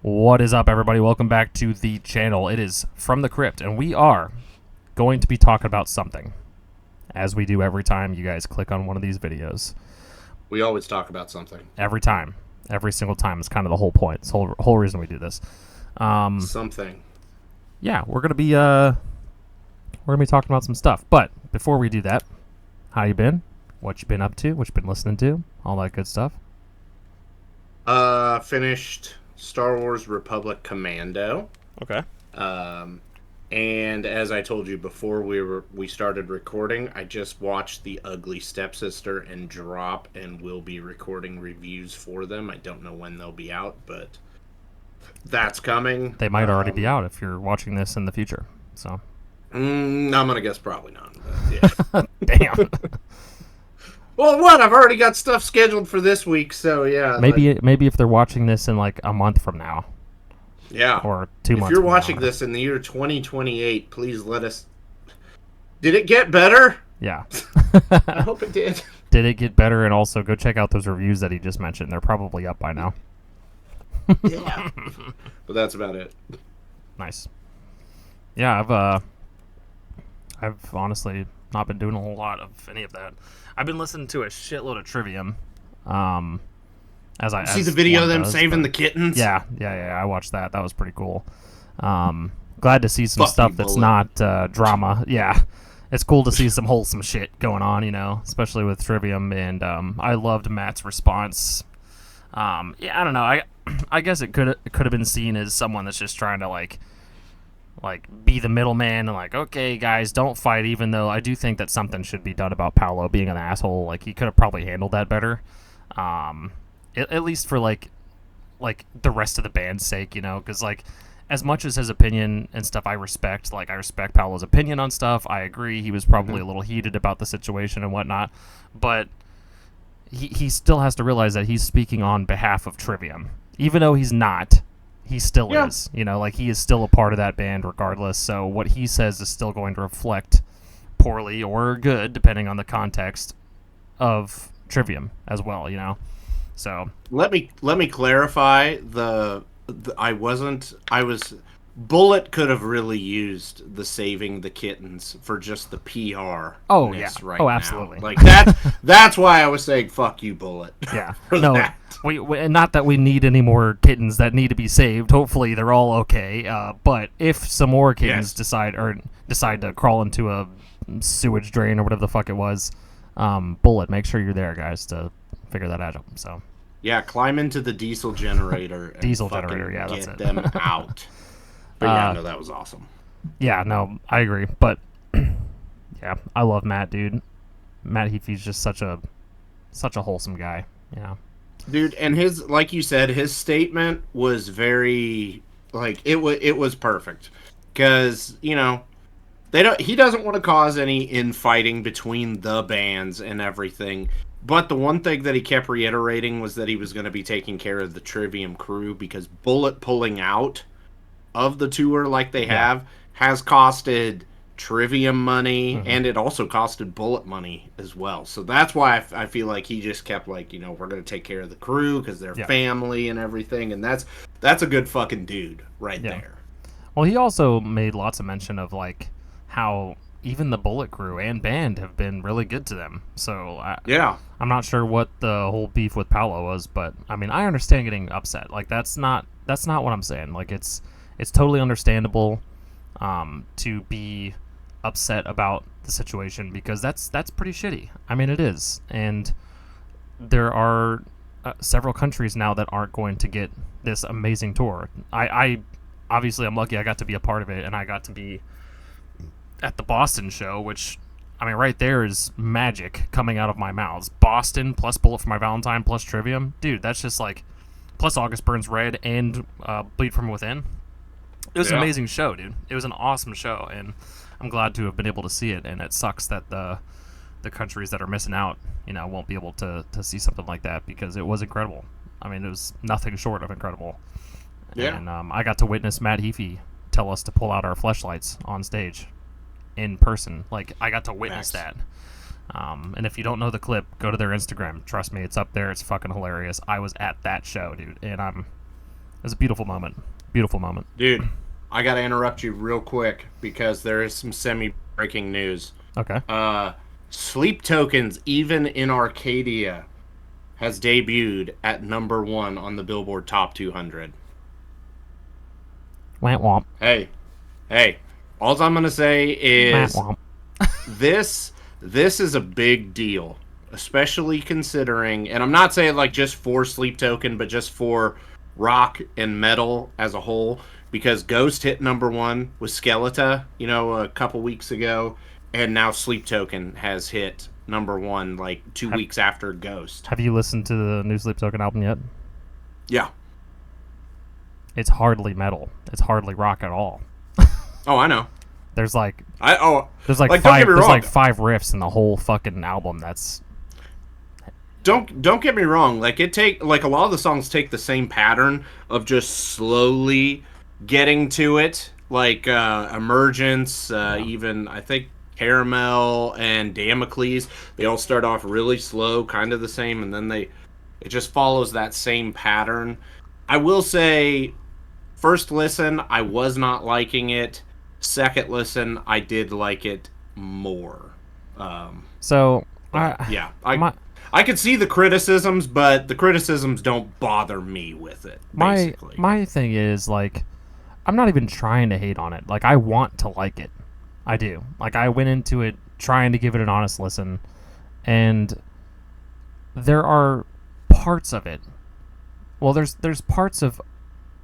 What is up, everybody? Welcome back to the channel. It is From the Crypt, and we are going to be talking about something, as we do every time you guys click on one of these videos. We always talk about something. Every time. Every single time is kind of the whole point. It's the whole reason we do this. Something. Yeah, we're gonna be talking about some stuff. But before we do that, how you been? What you been up to? What you been listening to? All that good stuff. Finished Star Wars Republic Commando. Okay. And as I told you before we started recording, I just watched The Ugly Stepsister and Drop, and will be recording reviews for them. I don't know when they'll be out, but that's coming. They might already be out if you're watching this in the future. So. I'm gonna guess probably not. But yeah. Damn. Well, what? I've already got stuff scheduled for this week, so yeah. Maybe if they're watching this in like a month from now. Yeah. Or 2 months. If you're watching this in the year 2028, please let us. Did it get better? Yeah. I hope it did. Did it get better? And also go check out those reviews that he just mentioned. They're probably up by now. Yeah. But that's about it. Nice. Yeah, I've honestly not been doing a whole lot of any of that. I've been listening to a shitload of Trivium. See the video of them saving the kittens? Yeah. I watched that. That was pretty cool. Glad to see some Fuck stuff you, that's Bullet. not drama. Yeah. It's cool to see some wholesome shit going on, especially with Trivium. And I loved Matt's response. I don't know. I guess it could have been seen as someone that's just trying to like be the middleman and like, okay, guys, don't fight. Even though I do think that something should be done about Paolo being an asshole. Like, he could have probably handled that better. At least for like the rest of the band's sake, because like, as much as his opinion and stuff I respect, like I respect Paolo's opinion on stuff. I agree he was probably a little heated about the situation and whatnot, but he still has to realize that he's speaking on behalf of Trivium, even though he's not. He still is, like he is still a part of that band regardless. So what he says is still going to reflect poorly or good, depending on the context of Trivium as well, So Let me clarify Bullet could have really used the saving the kittens for just the PR. Oh yeah. Right oh now. absolutely. Like that's why I was saying fuck you, Bullet. Yeah. for No. that. We not that we need any more kittens that need to be saved. Hopefully they're all okay. But if some more kittens decide to crawl into a sewage drain or whatever the fuck it was, Bullet, make sure you're there, guys, to figure that out. So. Yeah, climb into the diesel generator. And Yeah, that's get it. them out. But yeah, no, that was awesome. Yeah, no, I agree. But yeah, I love Matt, dude. Matt Heafy's just such a wholesome guy. Dude, and his, like you said, his statement was very, like, it was perfect. Because, he doesn't want to cause any infighting between the bands and everything. But the one thing that he kept reiterating was that he was going to be taking care of the Trivium crew, because Bullet pulling out of the tour like they have has costed Trivium money, and it also costed Bullet money as well. So that's why I feel like he just kept like, we're going to take care of the crew because they're family and everything, and that's a good fucking dude right there. Well, he also made lots of mention of like how even the Bullet crew and band have been really good to them. So I'm not sure what the whole beef with Paolo was, but I mean, I understand getting upset. Like that's not what I'm saying. Like it's totally understandable to be upset about the situation, because that's pretty shitty. I mean, it is, and there are several countries now that aren't going to get this amazing tour. I obviously I'm lucky I got to be a part of it, and I got to be at the Boston show, which, I mean, right there is magic coming out of my mouths. Boston plus Bullet for My Valentine plus Trivium, dude, that's just like, plus August Burns Red and Bleed From Within. It was an amazing show, dude. It was an awesome show, and I'm glad to have been able to see it. And it sucks that the countries that are missing out, won't be able to see something like that, because it was incredible. I mean, it was nothing short of incredible. Yeah. And I got to witness Matt Heafy tell us to pull out our fleshlights on stage in person. Like, I got to witness that. And if you don't know the clip, go to their Instagram. Trust me, it's up there. It's fucking hilarious. I was at that show, dude, and was a beautiful moment. Beautiful moment. Dude, I got to interrupt you real quick because there is some semi-breaking news. Okay. Sleep Tokens, even in Arcadia, has debuted at #1 on the Billboard Top 200. Womp womp. Hey, all I'm gonna say is Womp this is a big deal, especially considering, and I'm not saying like just for Sleep Token, but just for rock and metal as a whole, because Ghost hit #1 with Skeletor, a couple weeks ago, and now Sleep Token has hit #1 like 2 weeks after Ghost. Have you listened to the new Sleep Token album yet? Yeah. It's hardly metal. It's hardly rock at all. Oh, I know. There's like five riffs in the whole fucking album. That's don't get me wrong. Like a lot of the songs take the same pattern of just slowly getting to it. Like Emergence, even I think Caramel and Damocles, they all start off really slow, kind of the same, and then it just follows that same pattern. I will say, first listen, I was not liking it. Second listen, I did like it more. I could see the criticisms, but the criticisms don't bother me with it. Basically, my thing is like, I'm not even trying to hate on it. Like, I want to like it. I do. Like, I went into it trying to give it an honest listen, and there are parts of it. Well, there's parts of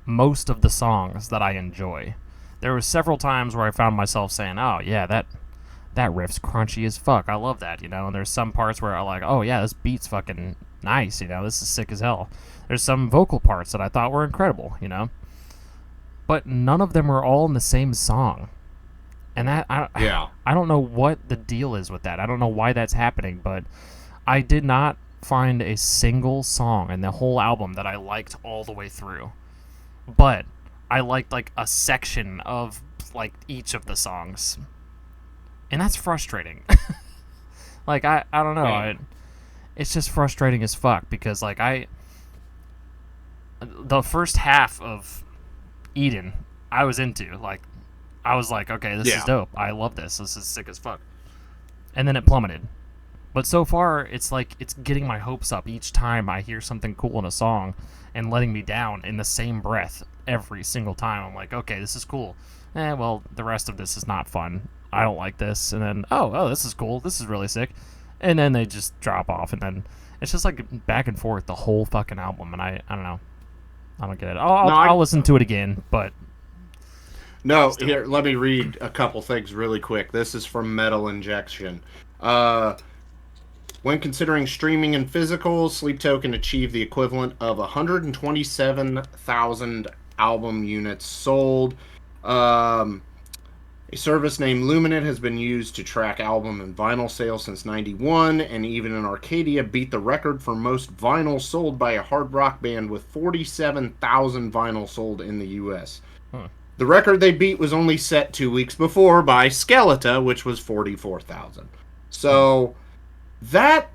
most of the songs that I enjoy. There were several times where I found myself saying, "Oh yeah, that riff's crunchy as fuck. I love that," And there's some parts where I like, "Oh yeah, this beat's fucking nice. This is sick as hell." There's some vocal parts that I thought were incredible. But none of them were all in the same song, and I don't know what the deal is with that. I don't know why that's happening, but I did not find a single song in the whole album that I liked all the way through. But I liked like a section of like each of the songs, and that's frustrating. Like I don't know, it's just frustrating as fuck because like the first half of Eden I was into. Like I was like, okay, this is dope. I love this. This is sick as fuck. And then it plummeted. But so far, it's like it's getting my hopes up each time I hear something cool in a song and letting me down in the same breath every single time. I'm like, okay, this is cool. Well, the rest of this is not fun. I don't like this. And then, oh, this is cool. This is really sick. And then they just drop off. And then it's just like back and forth the whole fucking album. And I don't know. I don't get it. I'll listen to it again, but... No, here, let me read a couple things really quick. This is from Metal Injection. When considering streaming and physicals, Sleep Token achieved the equivalent of 127,000 album units sold. A service named Luminate has been used to track album and vinyl sales since '91, and even in Arcadia beat the record for most vinyl sold by a hard rock band with 47,000 vinyl sold in the U.S. The record they beat was only set 2 weeks before by Skeletor, which was 44,000. So that,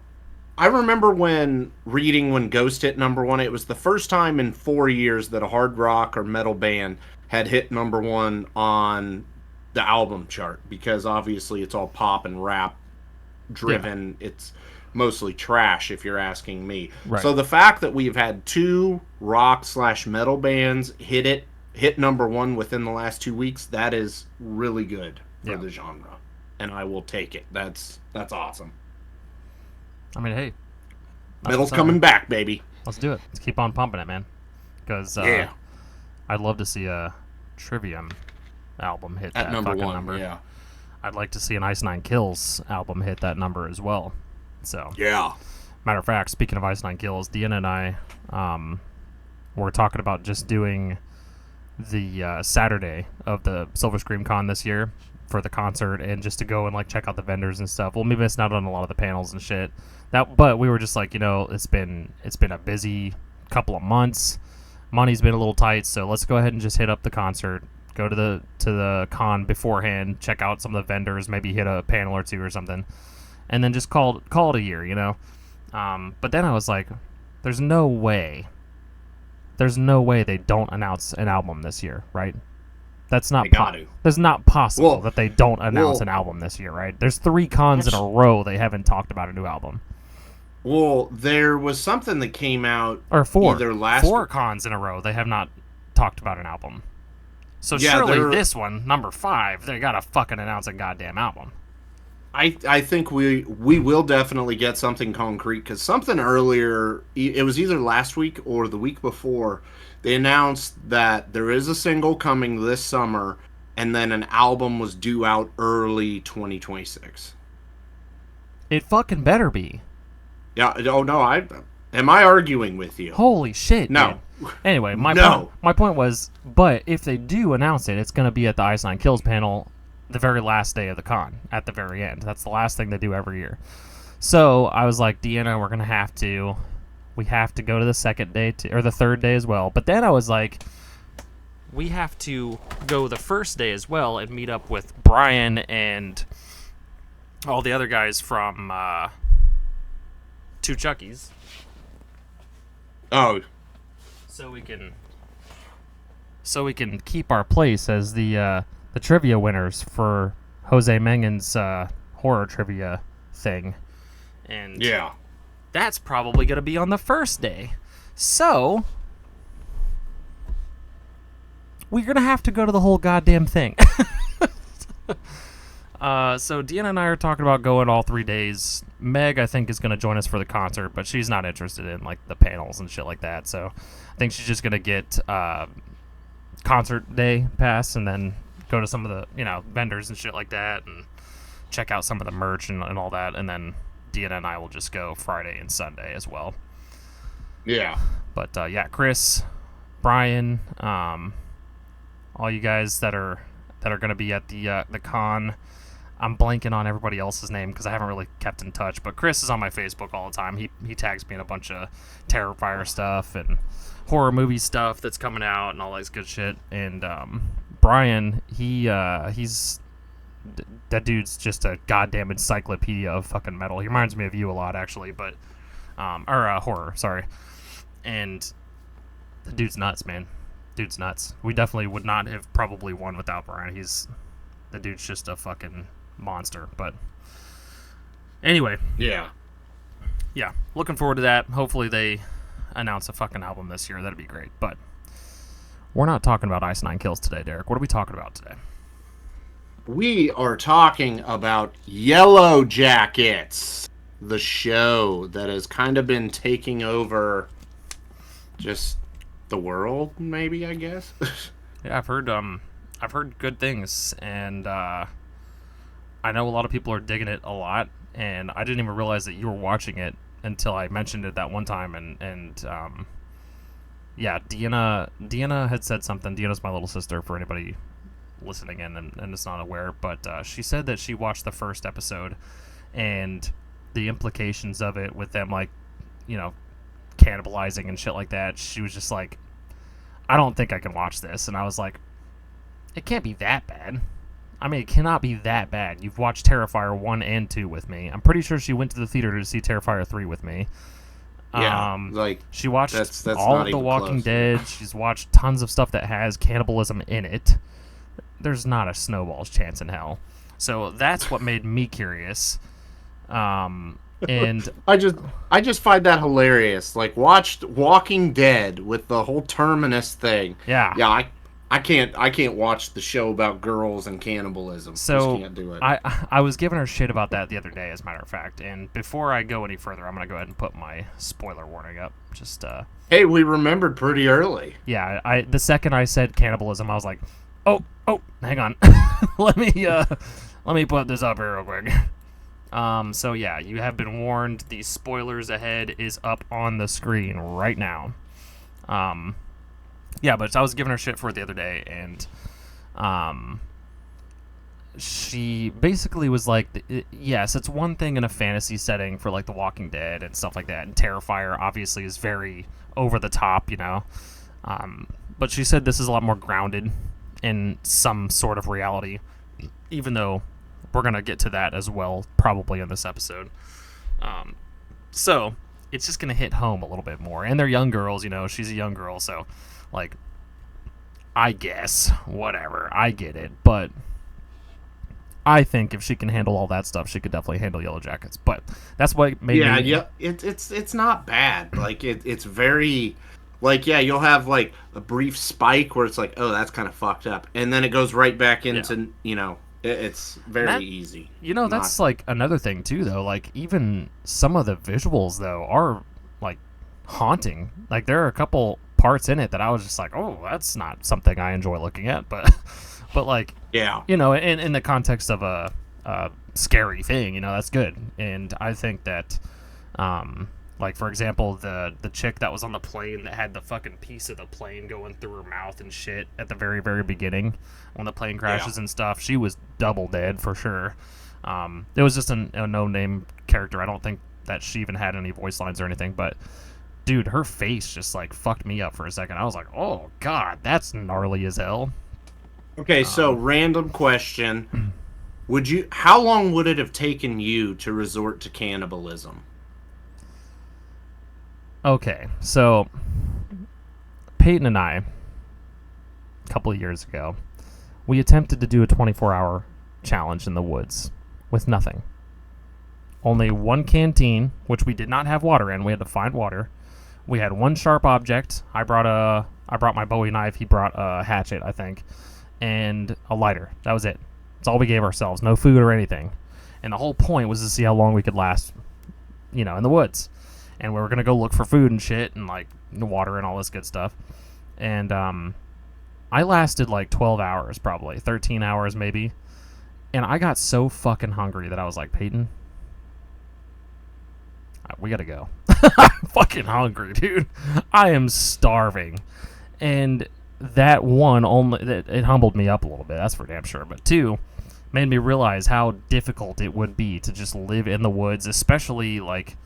I remember when Ghost hit #1, it was the first time in 4 years that a hard rock or metal band had hit #1 on the album chart, because obviously it's all pop and rap driven. Yeah. It's mostly trash if you're asking me. Right. So the fact that we've had 2 rock/metal bands hit #1 within the last 2 weeks, that is really good for the genre, and I will take it. That's awesome. I mean, hey, metal's coming back, baby. Let's do it. Let's keep on pumping it, man. Because I'd love to see a Trivium album hit that fucking number. Yeah, I'd like to see an Ice Nine Kills album hit that number as well. So matter of fact, speaking of Ice Nine Kills, Deanna and I were talking about just doing the Saturday of the Silver Scream Con this year for the concert, and just to go and like check out the vendors and stuff. We'll be missing out on a lot of the panels and shit. But we were just like, it's been a busy couple of months. Money's been a little tight, so let's go ahead and just hit up the concert. Go to the con beforehand, check out some of the vendors, maybe hit a panel or two or something, and then just call it a year, But then I was like, there's no way there's no way they don't announce an album this year, right? That's not That's not possible that they don't announce an album this year, right? There's 3 cons in a row they haven't talked about a new album. Well, there was something that came out, or 4 cons in a row they have not talked about an album. So surely this one, number 5, they gotta fucking announce a goddamn album. I think we will definitely get something concrete, because something earlier, it was either last week or the week before, they announced that there is a single coming this summer, and then an album was due out early 2026. It fucking better be. Yeah. Oh no, am I arguing with you? Holy shit. No. Dude. Anyway, my point was, but if they do announce it, it's going to be at the Ice Nine Kills panel the very last day of the con, at the very end. That's the last thing they do every year. So I was like, Deanna, we have to go to the second day or the third day as well. But then I was like, we have to go the first day as well and meet up with Brian and all the other guys from Two Chuckies. Oh. So we can keep our place as the trivia winners for Jose Mengen's horror trivia thing. And yeah, that's probably going to be on the first day. So we're going to have to go to the whole goddamn thing. So Deanna and I are talking about going all 3 days. Meg, I think, is going to join us for the concert, but she's not interested in like the panels and shit like that. So I think she's just going to get concert day pass and then go to some of the vendors and shit like that and check out some of the merch and all that. And then Deanna and I will just go Friday and Sunday as well. Yeah. But yeah, Chris, Brian, all you guys that are going to be at the con. I'm blanking on everybody else's name because I haven't really kept in touch. But Chris is on my Facebook all the time. He tags me in a bunch of Terrifier stuff and horror movie stuff that's coming out and all this good shit. And Brian, he's that dude's just a goddamn encyclopedia of fucking metal. He reminds me of you a lot, actually, but horror, sorry. And the dude's nuts, man. Dude's nuts. We definitely would not have probably won without Brian. The dude's just a fucking monster. But anyway, yeah, looking forward to that. Hopefully they announce a fucking album this year. That'd be great. But we're not talking about Ice Nine Kills today, Derek. What are we talking about today? We are talking about YELLOWJACKETS, the show that has kind of been taking over just the world, maybe, I guess. Yeah, I've heard good things, and I know a lot of people are digging it a lot, and I didn't even realize that you were watching it until I mentioned it that one time, and yeah, Deanna had said something. Deanna's my little sister, for anybody listening in and is not aware, but she said that she watched the first episode, and the implications of it with them, like, cannibalizing and shit like that, she was just like, I don't think I can watch this. And I was like, it can't be that bad. I mean, it cannot be that bad. You've watched Terrifier 1 and 2 with me. I'm pretty sure she went to the theater to see Terrifier 3 with me. Yeah, she watched that's all of The Walking Dead. She's watched tons of stuff that has cannibalism in it. There's not a snowball's chance in hell. So that's what made me curious. And I just find that hilarious. Like, watched Walking Dead with the whole Terminus thing. Yeah. I can't watch the show about girls and cannibalism. So just can't do it. I was giving her shit about that the other day, as a matter of fact. And before I go any further, I'm gonna go ahead and put my spoiler warning up. Just hey, we remembered pretty early. Yeah, the second I said cannibalism, I was like, oh, hang on, let me put this up here real quick. So yeah, you have been warned. The spoilers ahead is up on the screen right now. Yeah, but I was giving her shit for it the other day, and she basically was like, yes, it's one thing in a fantasy setting for like The Walking Dead and stuff like that, and Terrifier obviously is very over the top, but she said this is a lot more grounded in some sort of reality, even though we're going to get to that as well, probably in this episode. So, it's just gonna hit home a little bit more. And they're young girls, you know. She's a young girl, so like, I guess whatever. I get it, but I think if she can handle all that stuff, she could definitely handle Yellow Jackets. But that's what made me. Yeah, it's not bad. Like it's very, like, yeah, you'll have like a brief spike where it's like, oh, that's kind of fucked up, and then it goes right back into it's very easy. You know, that's like another thing too, though. Like even some of the visuals though are like haunting. Like there are a couple parts in it that I was just like, oh, that's not something I enjoy looking at, but like, yeah, you know, in the context of a scary thing, you know, that's good. And I think that, like for example, the chick that was on the plane that had the fucking piece of the plane going through her mouth and shit at the very, very beginning when the plane crashes and stuff, she was double dead for sure. It was just a no-name character. I don't think that she even had any voice lines or anything, but dude, her face just like fucked me up for a second. I was like, oh god, that's gnarly as hell. Okay, so random question. How long would it have taken you to resort to cannibalism? Okay, so Peyton and I, a couple of years ago, we attempted to do a 24-hour challenge in the woods with nothing. Only one canteen, which we did not have water in. We had to find water. We had one sharp object. I brought my Bowie knife. He brought a hatchet, I think, and a lighter. That was it. That's all we gave ourselves. No food or anything. And the whole point was to see how long we could last, you know, in the woods. And we were gonna go look for food and shit and like water and all this good stuff. And I lasted like 12 hours, probably 13 hours maybe. And I got so fucking hungry that I was like, Peyton, we gotta go. I'm fucking hungry, dude. I am starving. And that it humbled me up a little bit, that's for damn sure. But two, made me realize how difficult it would be to just live in the woods, especially like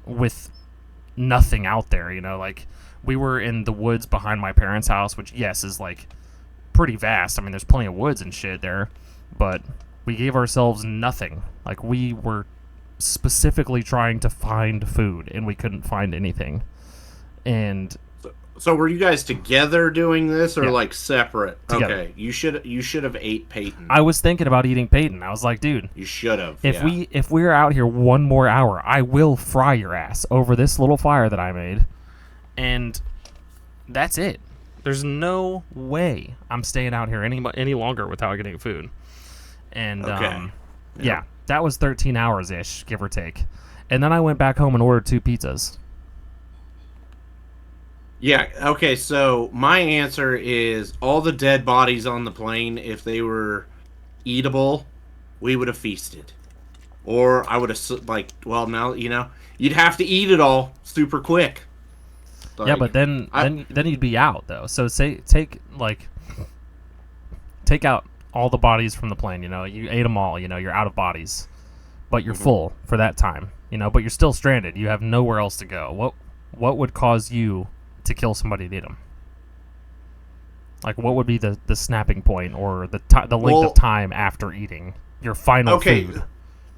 with nothing out there, you know. Like we were in the woods behind my parents' house, which yes is like pretty vast. I mean, there's plenty of woods and shit there, but we gave ourselves nothing. Like we were specifically trying to find food and we couldn't find anything. And so were you guys together doing this or like separate? Together. Okay, you should have ate Peyton. I was thinking about eating Peyton. I was like, dude, you should have. If we're out here one more hour, I will fry your ass over this little fire that I made. And that's it. There's no way I'm staying out here any longer without getting food. And yeah, that was 13 hours ish, give or take. And then I went back home and ordered 2 pizzas. Yeah, okay, so my answer is all the dead bodies on the plane, if they were eatable, we would have feasted. Or I would have, like, well, now, you know, you'd have to eat it all super quick. Like, yeah, but then you'd be out, though. So take out all the bodies from the plane, you know. You ate them all, you know, you're out of bodies. But you're full for that time, you know, but you're still stranded. You have nowhere else to go. What would cause you to kill somebody to eat them? Like, what would be the snapping point or the length of time after eating your final food?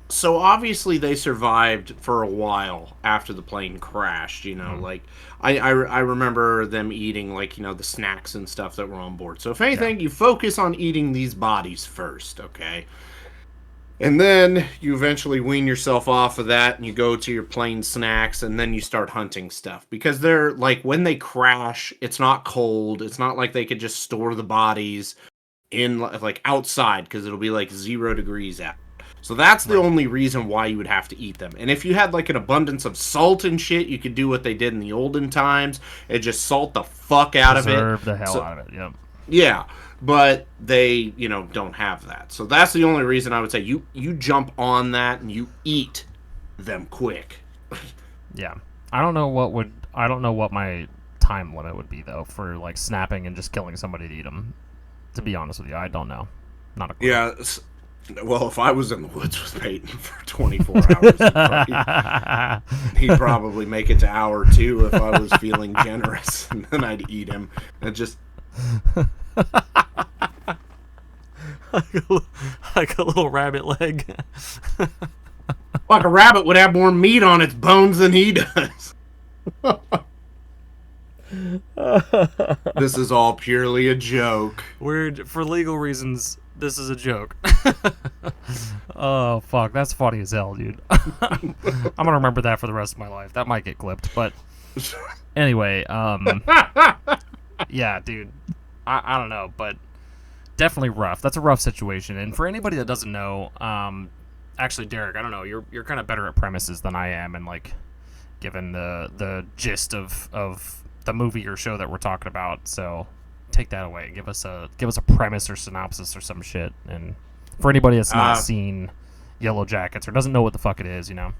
So obviously they survived for a while after the plane crashed, you know, like I remember them eating, like, you know, the snacks and stuff that were on board. So if anything, you focus on eating these bodies first, okay? And then you eventually wean yourself off of that and you go to your plain snacks and then you start hunting stuff. Because they're, like, when they crash, it's not cold. It's not like they could just store the bodies in, like, outside because it'll be, like, 0 degrees out. So that's the only reason why you would have to eat them. And if you had, like, an abundance of salt and shit, you could do what they did in the olden times and just salt the fuck out of it. Preserve the hell out of it, yep. Yeah. But they, you know, don't have that. So that's the only reason I would say you jump on that and you eat them quick. Yeah. I don't know what my time limit would be, though, for, like, snapping and just killing somebody to eat them. To be honest with you, I don't know. Not a clue. Yeah. Well, if I was in the woods with Peyton for 24 hours, he'd probably make it to hour 2 if I was feeling generous, and then I'd eat him. And just... like a little rabbit leg. Like a rabbit would have more meat on its bones than he does. This is all purely a joke. For legal reasons, this is a joke. Oh, fuck. That's funny as hell, dude. I'm going to remember that for the rest of my life. That might get clipped, but anyway, yeah, dude. I don't know, but definitely rough. That's a rough situation. And for anybody that doesn't know, actually, Derek, I don't know. You're kind of better at premises than I am, and like given the gist of the movie or show that we're talking about. So take that away. Give us a premise or synopsis or some shit. And for anybody that's not seen Yellow Jackets or doesn't know what the fuck it is, you know.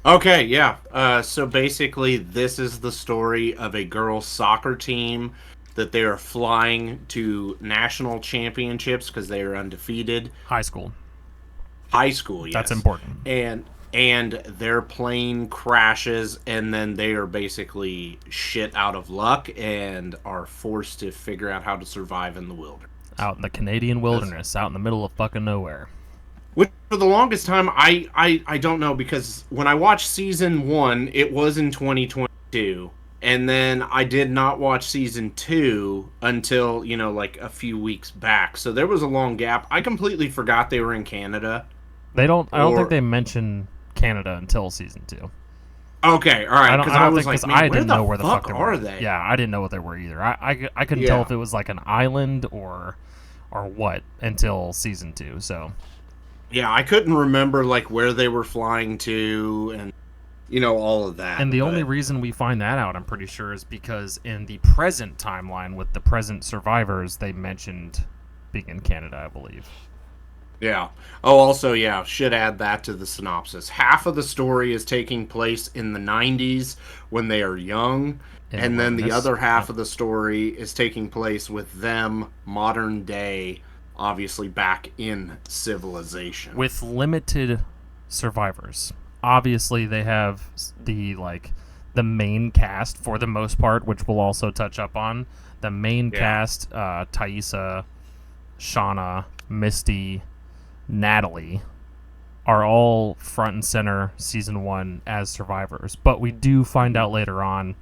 Okay, yeah. So basically, this is the story of a girls' soccer team that they are flying to national championships because they are undefeated. High school, yes. That's important. And their plane crashes, and then they are basically shit out of luck and are forced to figure out how to survive in the wilderness. Out in the Canadian wilderness, out in the middle of fucking nowhere. Which, for the longest time, I don't know, because when I watched season 1, it was in 2022, and then I did not watch season 2 until, like a few weeks back. So there was a long gap. I completely forgot they were in Canada. I don't think they mention Canada until season 2. Okay, all right. Because I didn't know where the fuck are they? Yeah, I didn't know what they were either. I couldn't tell if it was like an island or what until season 2. So yeah, I couldn't remember like where they were flying to and all of that. And the only reason we find that out, I'm pretty sure, is because in the present timeline with the present survivors, they mentioned being in Canada, I believe. Yeah. Oh, also, yeah, should add that to the synopsis. Half of the story is taking place in the 90s when they are young, and then the other half of the story is taking place with them modern day, obviously back in civilization. With limited survivors. Obviously, they have the main cast for the most part, which we'll also touch up on. The main cast, Thaisa, Shauna, Misty, Natalie are all front and center season 1 as survivors, but we do find out later on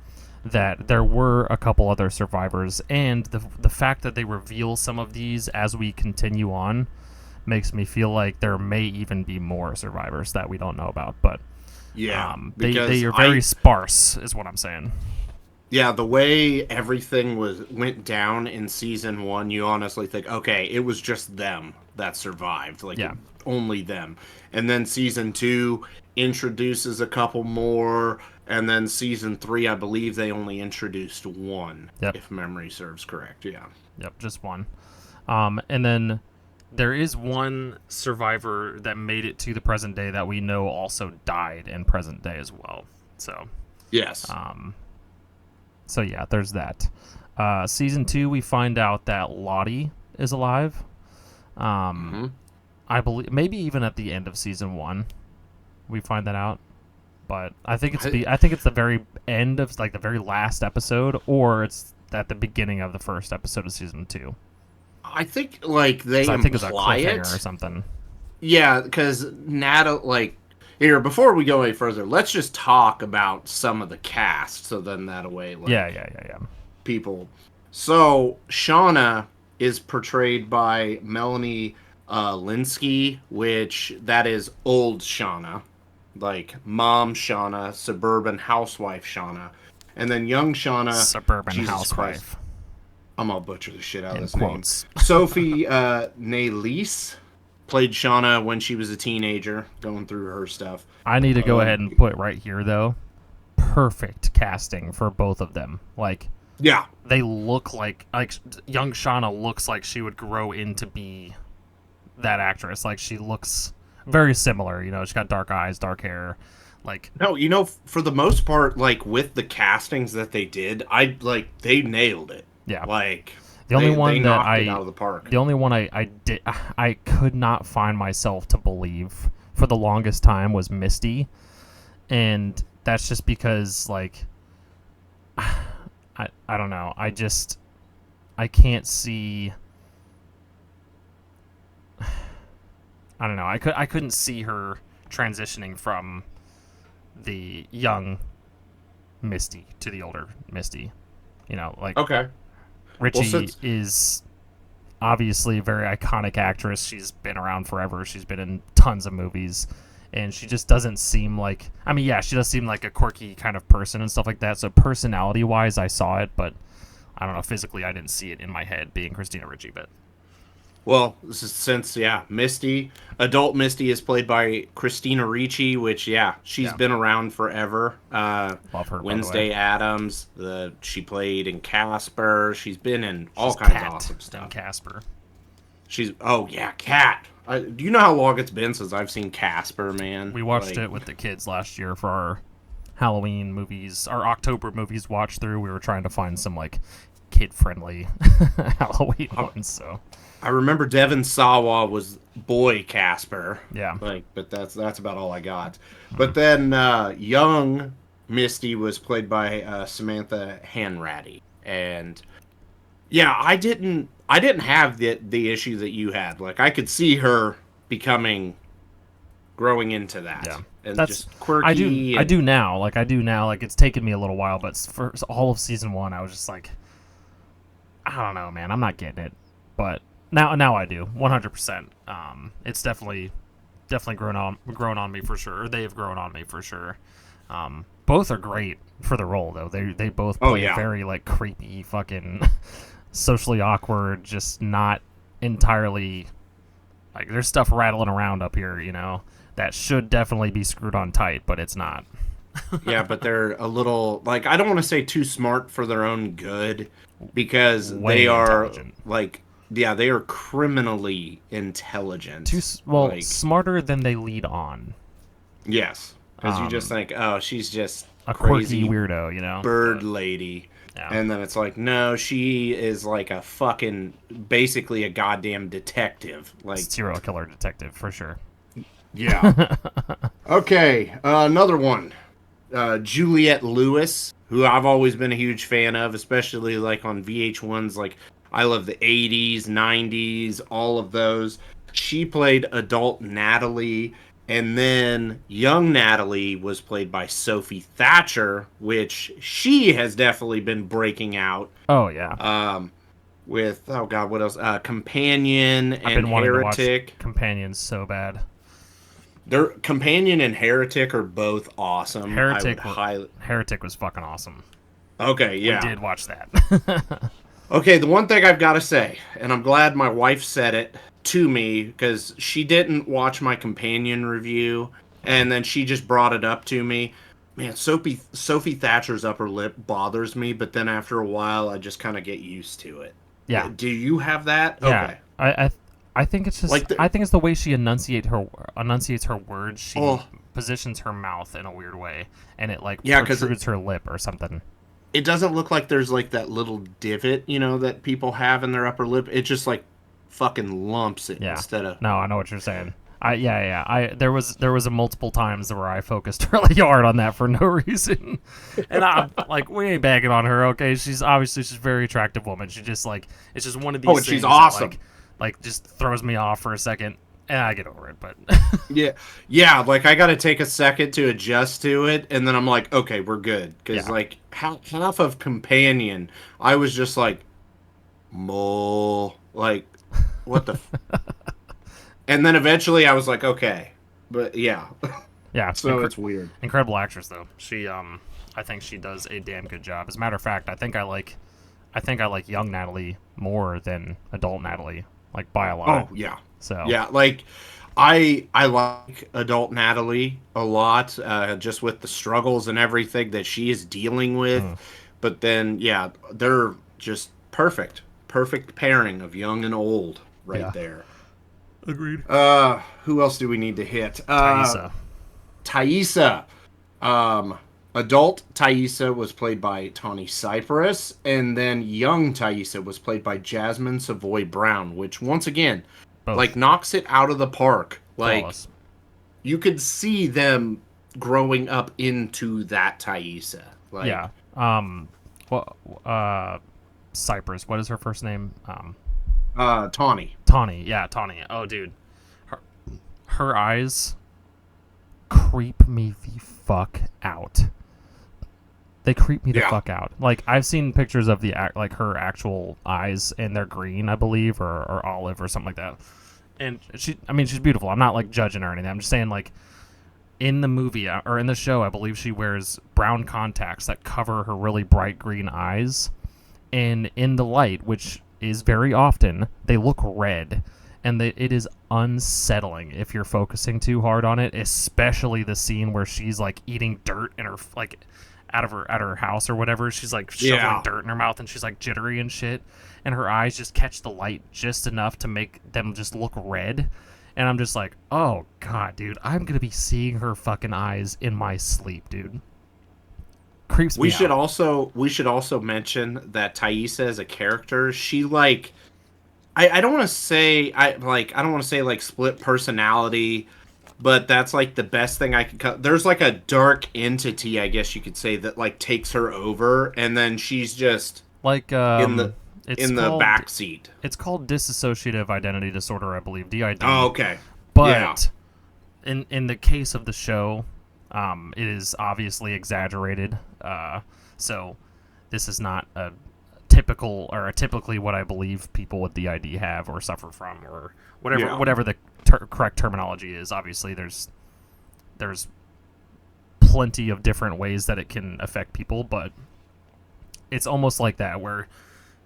that there were a couple other survivors, and the fact that they reveal some of these as we continue on makes me feel like there may even be more survivors that we don't know about. But they are very sparse is what I'm saying. Yeah, the way everything went down in season 1, you honestly think, okay, it was just them that survived. Only them. And then season 2 introduces a couple more, and then season 3, I believe they only introduced one, if memory serves correct. Yeah. Yep, just one. And then there is one survivor that made it to the present day that we know also died in present day as well. So yes. So yeah, there's that. Season 2, we find out that Lottie is alive. I believe maybe even at the end of season 1, we find that out. But I think it's the very end of the very last episode, or it's at the beginning of the first episode of season 2. I think they imply it or something. Yeah, because Natalie, here, before we go any further, let's just talk about some of the cast, so then that way, people. So, Shauna is portrayed by Melanie Linsky, which that is old Shauna, like mom Shauna, suburban housewife Shauna, and then young Shauna, suburban housewife. Christ, I'm gonna butcher the shit out of this name. Sophie Nélisse played Shauna when she was a teenager, going through her stuff. I need to go ahead and put right here, though, perfect casting for both of them. They look like young Shauna looks like she would grow into be that actress. She looks very similar. She's got dark eyes, dark hair. No, for the most part, with the castings that they did, they nailed it. Yeah. The only one that out of the park. The only one I could not find myself to believe for the longest time was Misty, and that's just because I don't know. I can't see. I don't know. I couldn't see her transitioning from the young Misty to the older Misty. You know, like okay. Richie is obviously a very iconic actress. She's been around forever. She's been in tons of movies. And she just doesn't seem like... I mean, yeah, she does seem like a quirky kind of person and stuff like that. So personality-wise, I saw it. But I don't know, physically, I didn't see it in my head being Christina Ricci. But well, since Misty, adult Misty is played by Christina Ricci, which she's been around forever. Love her. Wednesday Addams. She played in Casper. She's been in all kinds of awesome stuff. Casper. Cat. Do you know how long it's been since I've seen Casper, man? We watched it with the kids last year for our Halloween movies, our October movies watch through. We were trying to find some like kid-friendly Halloween ones. So I remember Devin Sawa was boy Casper. Yeah. But that's about all I got. But then young Misty was played by Samantha Hanratty, and I didn't have the issue that you had. Like, I could see her growing into that. Yeah. And That's just quirky. I do now. Like, it's taken me a little while, but for all of season 1, I was just like, I don't know, man. I'm not getting it. But now I do, 100%. It's definitely grown on me for sure. Or they have grown on me for sure. Both are great for the role, though. They both play very, like, creepy, fucking socially awkward, just not entirely... Like, there's stuff rattling around up here, you know, that should definitely be screwed on tight, but it's not. Yeah, but they're a little... Like, I don't want to say too smart for their own good, because they are, like... Yeah, they are criminally intelligent. Smarter than they lead on. Yes. Because you just think, oh, she's just a crazy quirky weirdo, you know? Bird lady. Yeah. And then it's like, no, she is like a fucking, basically a goddamn detective. Like, serial killer detective, for sure. Yeah. Okay, another one. Juliette Lewis, who I've always been a huge fan of, especially like on VH1's, like, I love the 80s, 90s, all of those. She played adult Natalie, and then young Natalie was played by Sophie Thatcher, which she has definitely been breaking out. Oh, yeah. With, oh God, what else? Companion and Heretic. Companion so bad. Their Companion and Heretic are both awesome. Heretic was fucking awesome. Okay, yeah. I did watch that. Okay, the one thing I've got to say, and I'm glad my wife said it to me, because she didn't watch my Companion review, and then she just brought it up to me. Man, Sophie Thatcher's upper lip bothers me, but then after a while, I just kind of get used to it. Yeah. Do you have that? Yeah. Okay. I think it's just I think it's the way she enunciates her words. She positions her mouth in a weird way, and it like protrudes her lip or something. It doesn't look like there's like that little divot, you know, that people have in their upper lip. It just like fucking lumps it instead of. No, I know what you're saying. There was a multiple times where I focused really hard on that for no reason, and I'm like, we ain't bagging on her. Okay, she's a very attractive woman. She just like it's just one of these. Oh, things she's awesome. That, like just throws me off for a second. And I get over it, but yeah. Like I got to take a second to adjust to it, and then I'm like, okay, we're good. Because like half of Companion, I was just like, mole, like what the. And then eventually, I was like, okay, but yeah. So it's weird. Incredible actress though. She, I think she does a damn good job. As a matter of fact, I think I like young Natalie more than adult Natalie, like by a lot. Oh yeah. So yeah, like I like adult Natalie a lot, just with the struggles and everything that she is dealing with. But then, they're just perfect pairing of young and old right there. Agreed. Who else do we need to hit? Thaisa. Adult Thaisa was played by Tawny Cypress, and then young Thaisa was played by Jasmine Savoy Brown, which once again. Both. Like, knocks it out of the park. Like, flawless. You could see them growing up into that Thaisa. Like, yeah. Cypress. What is her first name? Tawny. Tawny. Yeah, Tawny. Oh, dude. Her eyes creep me the fuck out. They creep me the fuck out. Like, I've seen pictures of her actual eyes, and they're green, I believe, or olive or something like that. And she's beautiful. I'm not, like, judging her or anything. I'm just saying, like, in the movie, or in the show, I believe she wears brown contacts that cover her really bright green eyes. And in the light, which is very often, they look red. And it is unsettling if you're focusing too hard on it, especially the scene where she's, like, eating dirt in her, like, out of her house or whatever. She's, like, shoveling dirt in her mouth, and she's, like, jittery and shit. And her eyes just catch the light just enough to make them just look red. And I'm just like, oh, God, dude, I'm going to be seeing her fucking eyes in my sleep, dude. Creeps me out. We should also mention that Thaisa as a character, she, like... I don't want to say... I don't want to say, like, split personality... But that's, like, the best thing I could cut. There's, like, a dark entity, I guess you could say, that, like, takes her over, and then she's just like in the back seat. It's called dissociative identity disorder, I believe, DID. Oh, okay. But in the case of the show, it is obviously exaggerated. So this is not a typically what I believe people with DID have or suffer from, or whatever the correct terminology is. Obviously, there's plenty of different ways that it can affect people, but it's almost like that, where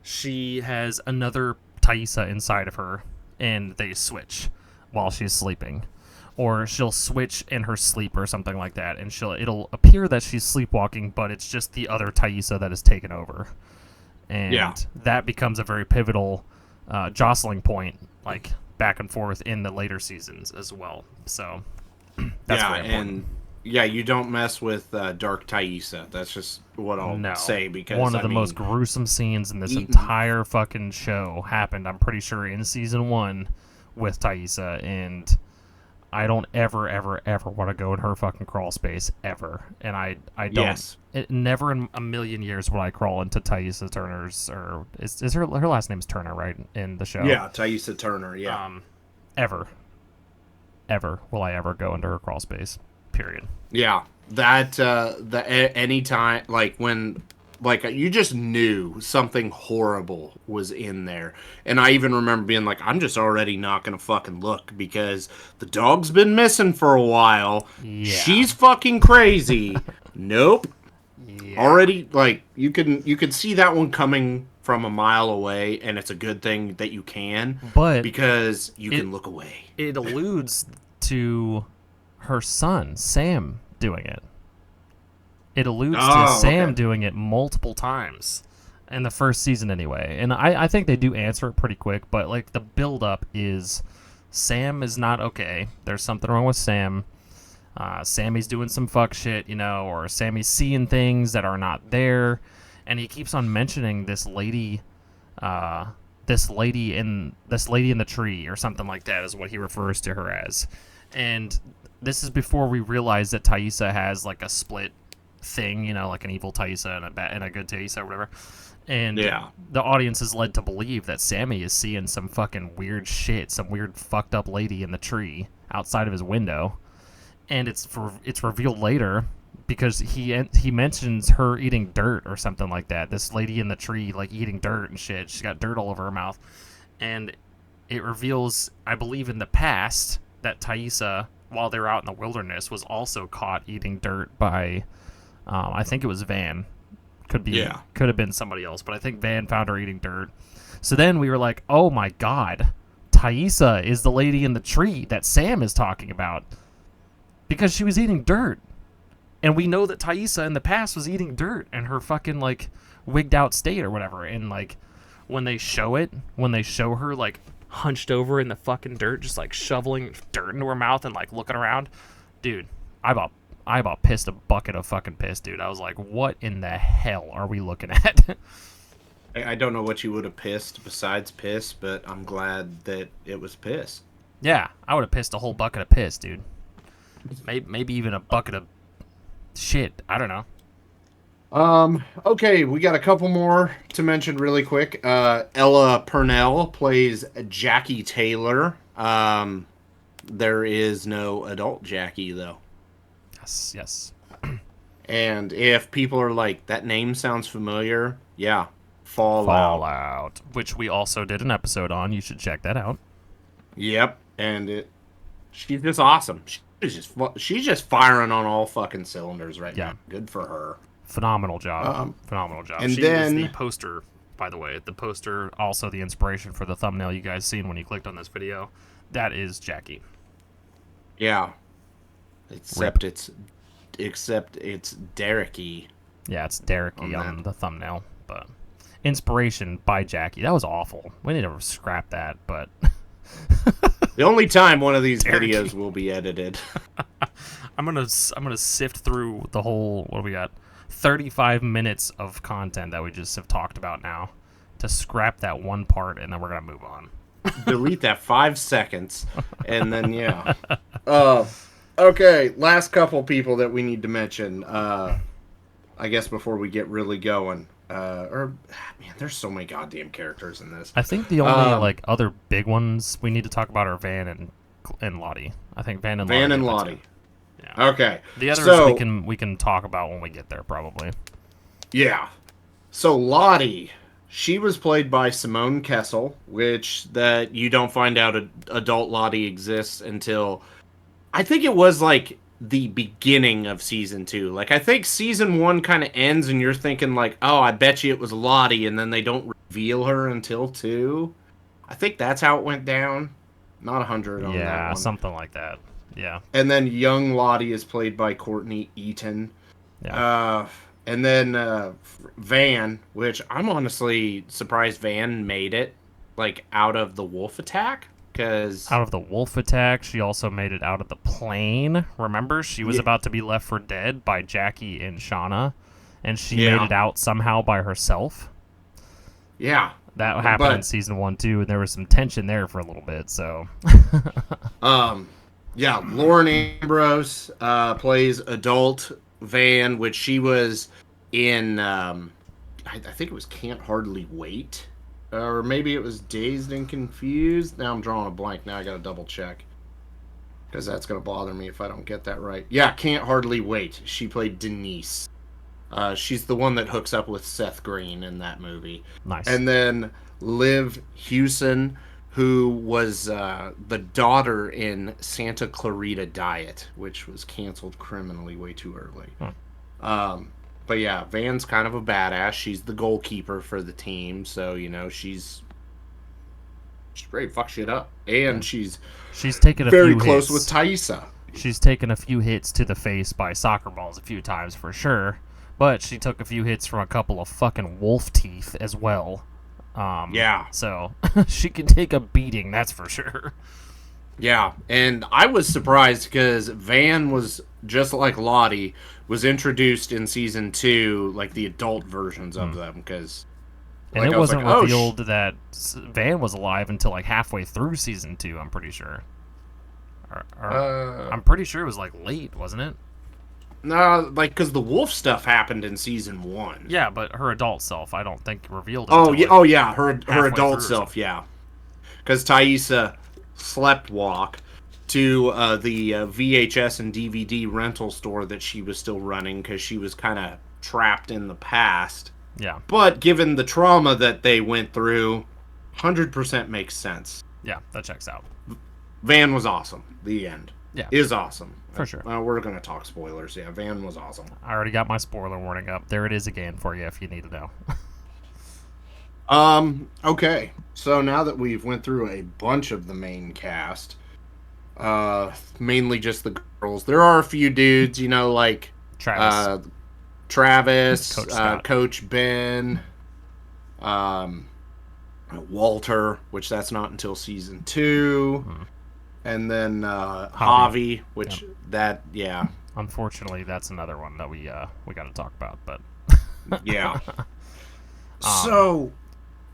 she has another Thaisa inside of her, and they switch while she's sleeping. Or she'll switch in her sleep or something like that, and it'll appear that she's sleepwalking, but it's just the other Thaisa that has taken over. And that becomes a very pivotal jostling point, like, back and forth in the later seasons as well. So that's very important. And you don't mess with Dark Thaisa. That's just what I'll say, because one of the most gruesome scenes in this entire fucking show happened, I'm pretty sure, in season 1 with Thaisa, and I don't ever want to go in her fucking crawl space ever. And I don't. Yes. Never in a million years will I crawl into Thaisa Turner's, or is her last name's Turner, right, in the show? Yeah, Thaisa Turner. Yeah. Ever will I ever go into her crawl space? Period. Yeah, that anytime, like, when, like, you just knew something horrible was in there. And I even remember being like, I'm just already not gonna fucking look, because the dog's been missing for a while. Yeah. She's fucking crazy. Nope. Yeah. Already, like, you can see that one coming from a mile away, and it's a good thing that you can, but because you can look away. It alludes to her son Sam doing it. It alludes to Sam doing it multiple times in the first season anyway. And I think they do answer it pretty quick, but, like, the build-up is Sam is not okay. There's something wrong with Sam. Sammy's doing some fuck shit, or Sammy's seeing things that are not there. And he keeps on mentioning this lady in the tree, or something like that is what he refers to her as. And this is before we realize that Thaisa has, like, a split thing, like an evil Thaisa and a good Thaisa or whatever. And the audience is led to believe that Sammy is seeing some fucking weird shit, some weird fucked up lady in the tree outside of his window. And it's revealed later, because he mentions her eating dirt or something like that. This lady in the tree, like, eating dirt and shit. She's got dirt all over her mouth. And it reveals, I believe, in the past, that Thaisa, while they were out in the wilderness, was also caught eating dirt by, I think it was Van. Could have been somebody else, but I think Van found her eating dirt. So then we were like, oh my God, Thaisa is the lady in the tree that Sam is talking about, because she was eating dirt. And we know that Thaisa in the past was eating dirt in her fucking, like, wigged out state or whatever. And, like, when they show her, like, hunched over in the fucking dirt, just, like, shoveling dirt into her mouth and, like, looking around, dude, I about pissed a bucket of fucking piss, dude. I was like, what in the hell are we looking at? I don't know what you would have pissed besides piss, but I'm glad that it was piss. Yeah, I would have pissed a whole bucket of piss, dude. Maybe even a bucket of shit. I don't know. Okay, we got a couple more to mention really quick. Ella Purnell plays Jackie Taylor. There is no adult Jackie, though. Yes. And if people are like, that name sounds familiar, yeah, Fallout, which we also did an episode on. You should check that out. Yep, and she's just awesome. She's just firing on all fucking cylinders right now. Good for her. Phenomenal job. Phenomenal job. And she then was the poster, by the way. The poster, also the inspiration for the thumbnail you guys seen when you clicked on this video. That is Jackie. Yeah. Except it's Derek-y. Yeah, it's Derek-y on the thumbnail, but inspiration by Jackie. That was awful. We need to scrap that, but the only time one of these videos will be edited. I'm gonna sift through the whole, what do we got? 35 minutes of content that we just have talked about now to scrap that one part, and then we're gonna move on. Delete that 5 seconds, and then yeah. Okay, last couple people that we need to mention. I guess before we get really going. Man, there's so many goddamn characters in this. I think the only other big ones we need to talk about are Van and Lottie. I think Van and Lottie. Yeah. Okay. The others we can talk about when we get there, probably. Yeah. So Lottie, she was played by Simone Kessel, which that you don't find out adult Lottie exists until I think it was like the beginning of season 2. Like, I think season 1 kind of ends and you're thinking like, oh, I bet you it was Lottie, and then they don't reveal her until 2. I think that's how it went down. Not 100 on that one. Yeah, something like that. Yeah. And then young Lottie is played by Courtney Eaton. Yeah. And then Van, which I'm honestly surprised Van made it, like, out of the wolf attack. Out of the wolf attack, she also made it out of the plane. Remember, she was about to be left for dead by Jackie and Shauna, and she made it out somehow by herself. Yeah. That happened in season 1 too, and there was some tension there for a little bit. So, yeah, Lauren Ambrose plays adult Van, which she was in. I think it was Can't Hardly Wait. Or maybe it was Dazed and Confused. Now I'm drawing a blank. Now I gotta double check. Because that's gonna bother me if I don't get that right. Yeah, Can't Hardly Wait. She played Denise. She's the one that hooks up with Seth Green in that movie. Nice. And then Liv Hewson, who was the daughter in Santa Clarita Diet, which was canceled criminally way too early. But yeah, Van's kind of a badass. She's the goalkeeper for the team, so you know she's ready to fuck shit up, and she's taken very close with Thaisa. She's taken a few hits to the face by soccer balls a few times for sure, but she took a few hits from a couple of fucking wolf teeth as well. Yeah. So she can take a beating, that's for sure. Yeah, and I was surprised because Van was just like Lottie, was introduced in season 2, like the adult versions of them, because. And it wasn't revealed that Van was alive until like halfway through season 2. I'm pretty sure. I'm pretty sure it was like late, wasn't it? No, like because the wolf stuff happened in season 1. Yeah, but her adult self, I don't think revealed. Her adult self, yeah. Because Thaisa sleptwalk to the VHS and DVD rental store that she was still running because she was kind of trapped in the past. Yeah. But given the trauma that they went through, 100% makes sense. Yeah, that checks out. Van was awesome. The end. Yeah. Is awesome. For sure. We're going to talk spoilers. Yeah, Van was awesome. I already got my spoiler warning up. There it is again for you if you need to know. Okay. So now that we've went through a bunch of the main cast, mainly just the girls, there are a few dudes, you know, like Travis, Coach Ben, Walter, which that's not until season 2, and then Javi, which Unfortunately, that's another one that we got to talk about, but yeah. So,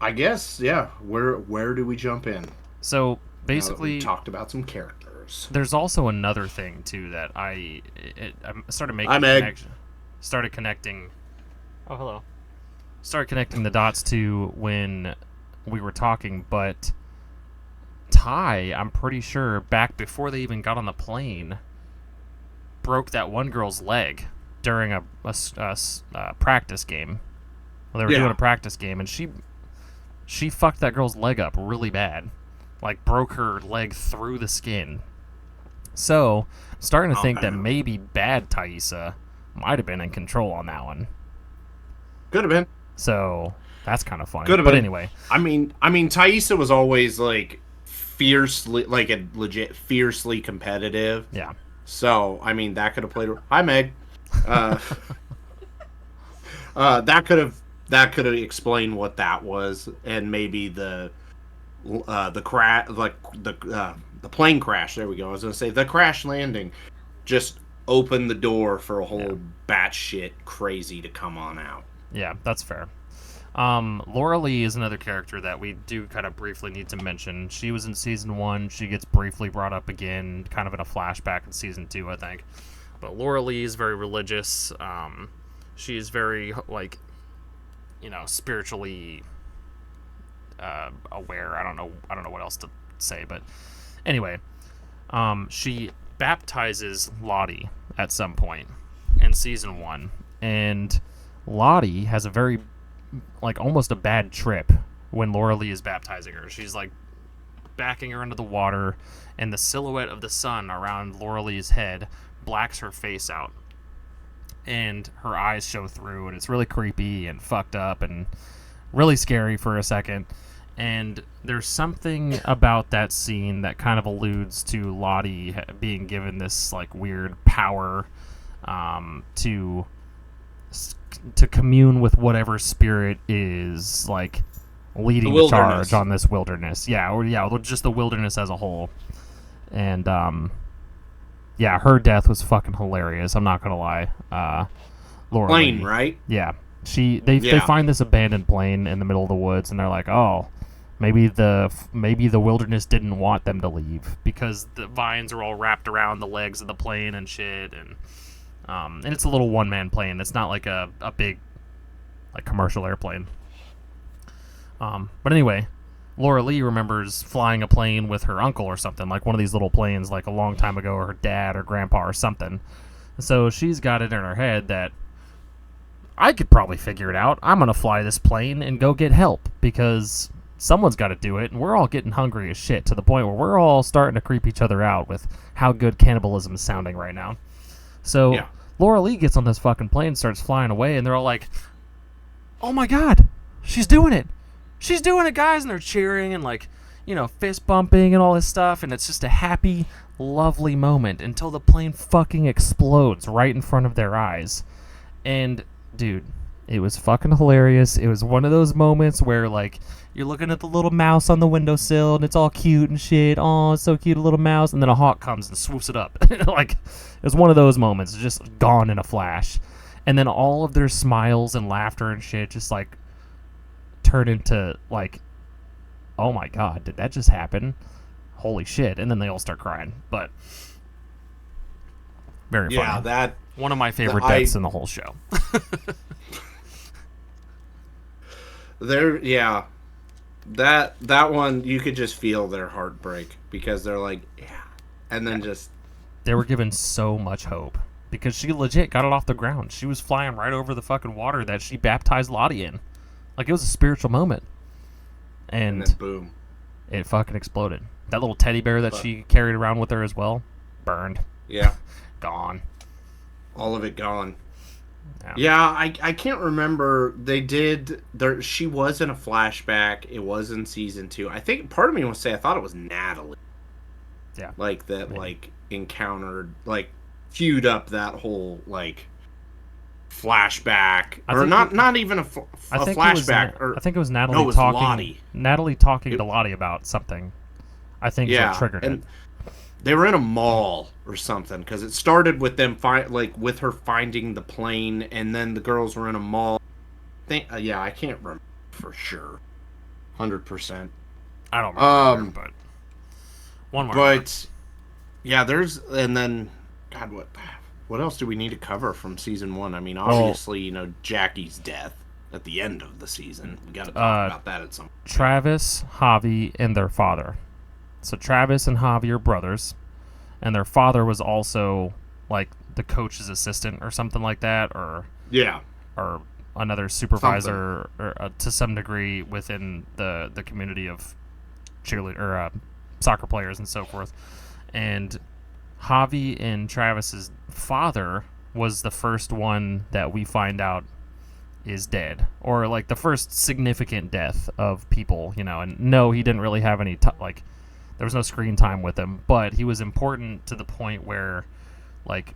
I guess where do we jump in? So basically, we talked about some characters. There's also another thing too that I started making started connecting. Oh, hello. Started connecting the dots to when we were talking, but Ty, I'm pretty sure back before they even got on the plane, broke that one girl's leg during a practice game. Well, they were doing a practice game, and she fucked that girl's leg up really bad. Like, broke her leg through the skin. So, I'm starting to think that maybe bad Thaisa might have been in control on that one. Could have been. So, that's kind of funny. Could have been. But anyway. I mean, Thaisa was always, like, fiercely, like, a legit fiercely competitive. Yeah. So, I mean, that could have played... Hi, Meg. That could have explained what that was, and maybe the crash, like the plane crash. There we go. I was gonna say the crash landing just opened the door for a whole batshit crazy to come on out. Yeah, that's fair. Laura Lee is another character that we do kind of briefly need to mention. She was in season 1. She gets briefly brought up again, kind of in a flashback in season 2, I think. But Laura Lee is very religious. She's very, like, spiritually aware. I don't know what else to say, but anyway, she baptizes Lottie at some point in season 1, and Lottie has a very, like, almost a bad trip when Laura Lee is baptizing her. She's like backing her into the water, and the silhouette of the sun around Laura Lee's head blacks her face out, and her eyes show through, and it's really creepy and fucked up and really scary for a second. And there's something about that scene that kind of alludes to Lottie being given this, like, weird power to commune with whatever spirit is, like, leading the charge on this wilderness. Or just the wilderness as a whole. And yeah, her death was fucking hilarious. I'm not gonna lie. Laura plane, Lee, right? Yeah, they find this abandoned plane in the middle of the woods, and they're like, oh, maybe the wilderness didn't want them to leave because the vines are all wrapped around the legs of the plane and shit, and it's a little one-man plane. It's not like a big, like, commercial airplane. But anyway, Laura Lee remembers flying a plane with her uncle or something, like one of these little planes, like a long time ago, or her dad or grandpa or something. So she's got it in her head that I could probably figure it out. I'm going to fly this plane and go get help because someone's got to do it, and we're all getting hungry as shit to the point where we're all starting to creep each other out with how good cannibalism is sounding right now. So Laura Lee gets on this fucking plane, starts flying away, and they're all like, oh my god, she's doing it. She's doing it, guys, and they're cheering and, like, fist bumping and all this stuff, and it's just a happy, lovely moment until the plane fucking explodes right in front of their eyes. And, dude, it was fucking hilarious. It was one of those moments where, like, you're looking at the little mouse on the windowsill, and it's all cute and shit. Oh, it's so cute, a little mouse. And then a hawk comes and swoops it up. Like, it was one of those moments, just gone in a flash. And then all of their smiles and laughter and shit just, like, turn into, like, oh my god, did that just happen? Holy shit. And then they all start crying. But very funny. Yeah, that... One of my favorite deaths in the whole show. Yeah. That one, you could just feel their heartbreak because they're like, yeah. And then just... They were given so much hope because she legit got it off the ground. She was flying right over the fucking water that she baptized Lottie in. Like, it was a spiritual moment. And then boom. It fucking exploded. That little teddy bear that she carried around with her as well, burned. Yeah. Gone. All of it gone. Yeah, I can't remember. She was in a flashback. It was in season 2. I think part of me wants to say I thought it was Natalie. Yeah. Like, that, maybe. Like, encountered, like, queued up that whole, like, flashback. Or not even a flashback. I think it was Natalie no, it was talking. Lottie. Natalie talking to Lottie about something. I think that triggered it. They were in a mall or something because it started with them with her finding the plane, and then the girls were in a mall. I can't remember for sure, 100%. I don't remember, but one more. But yeah, and then God, what else do we need to cover from season 1? I mean, obviously, Jackie's death at the end of the season. We got to talk about that at some point. Travis, Javi, and their father. So Travis and Javi are brothers, and their father was also, like, the coach's assistant or something like that, or or another supervisor, or to some degree within the community of cheerleader or soccer players and so forth. And Javi and Travis's father was the first one that we find out is dead, or like the first significant death of people, you know. And no, he didn't really have any like there was no screen time with him, but he was important to the point where like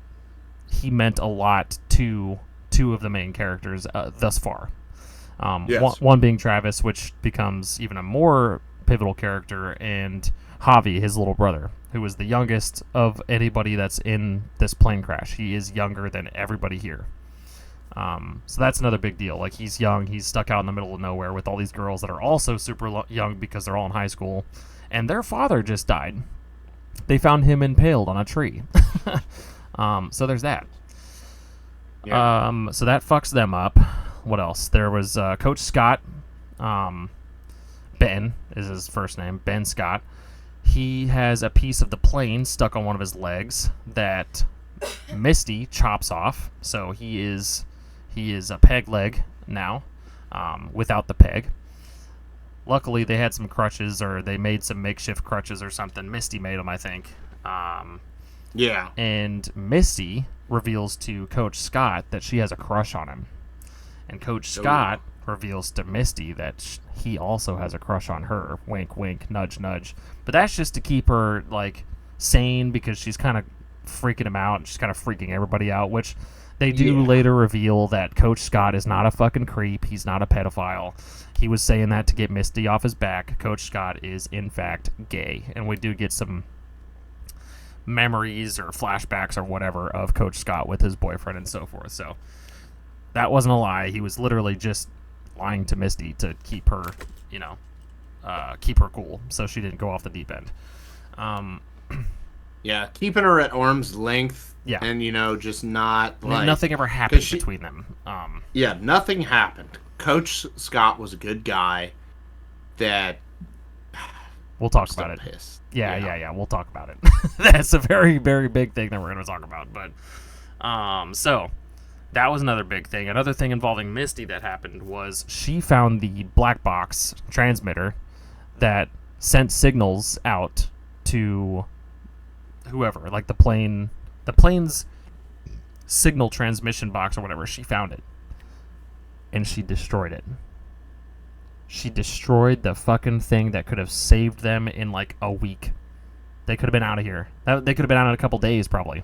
he meant a lot to two of the main characters thus far. One being Travis, which becomes even a more pivotal character, and Javi, his little brother, who was the youngest of anybody that's in this plane crash. He is younger than everybody here. So that's another big deal. Like, he's young, he's stuck out in the middle of nowhere with all these girls that are also super young because they're all in high school, and their father just died. They found him impaled on a tree. So there's that. Yeah. So that fucks them up. What else? There was Coach Scott. Ben is his first name. Ben Scott. He has a piece of the plane stuck on one of his legs that Misty chops off. So he is a peg leg now, without the peg. Luckily, they had some crutches, or they made some makeshift crutches or something. Misty made them, I think. Yeah. And Misty reveals to Coach Scott that she has a crush on him. And Coach Scott reveals to Misty that he also has a crush on her. Wink, wink, nudge, nudge. But that's just to keep her, like, sane, because she's kind of freaking him out. And she's kind of freaking everybody out, which they do later reveal that Coach Scott is not a fucking creep. He's not a pedophile. He was saying that to get Misty off his back. Coach Scott is, in fact, gay. And we do get some memories or flashbacks or whatever of Coach Scott with his boyfriend and so forth. So that wasn't a lie. He was literally just lying to Misty to keep her, you know, keep her cool, so she didn't go off the deep end. Yeah, keeping her at arm's length. Yeah. And, you know, just not like... Nothing ever happened between them. Yeah, nothing happened. Coach Scott was a good guy that... We'll talk about it. Pissed. Yeah, we'll talk about it. That's a very, very big thing that we're going to talk about. But, so... that was another big thing. Another thing involving Misty that happened was she found the black box transmitter that sent signals out to whoever, like the plane's signal transmission box or whatever. She found it, and she destroyed it. She destroyed the fucking thing that could have saved them in like a week. They could have been out of here. They could have been out in a couple days probably.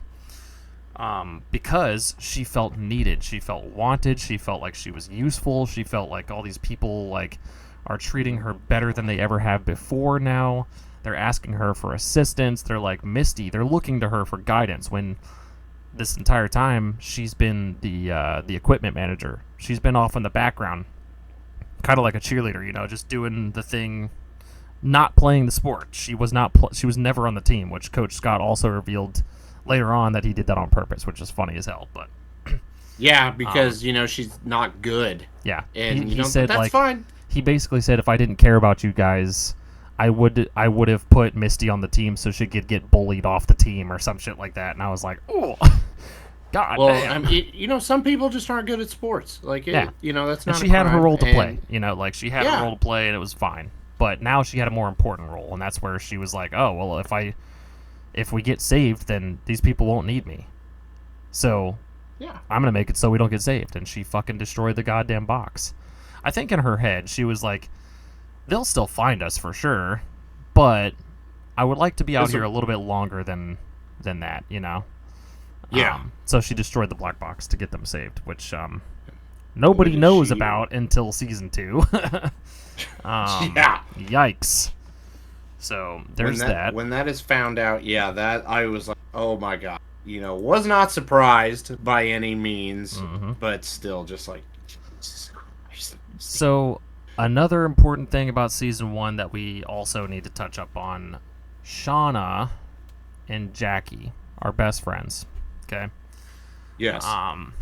Because she felt needed, she felt wanted, she felt like she was useful, she felt like all these people like are treating her better than they ever have before now. They're asking her for assistance. They're like Misty. They're looking to her for guidance when this entire time she's been the equipment manager. She's been off in the background, kind of like a cheerleader, you know, just doing the thing, not playing the sport. She was not. She was never on the team, which Coach Scott also revealed later on that he did that on purpose, which is funny as hell. But yeah, because you know, she's not good. Yeah, and he said that's like, fine. He basically said, if I didn't care about you guys, I would have put Misty on the team so she could get bullied off the team or some shit like that. And I was like, oh, God. Well, damn. I mean, you know, some people just aren't good at sports. Like, you know, that's not. And she had her role to play. You know, like she had a role to play, and it was fine. But now she had a more important role, and that's where she was like, oh, well, if we get saved, then these people won't need me. So I'm going to make it so we don't get saved. And she fucking destroyed the goddamn box. I think in her head, she was like, they'll still find us for sure, but I would like to be out here a little bit longer than that, you know? Yeah. So she destroyed the black box to get them saved, which nobody knows about until season 2. Yikes. So there's that. When that is found out, that I was like, oh my God. You know, was not surprised by any means, but still just like, Jesus Christ. So another important thing about season 1 that we also need to touch up on, Shauna and Jackie are best friends. Okay. Yes.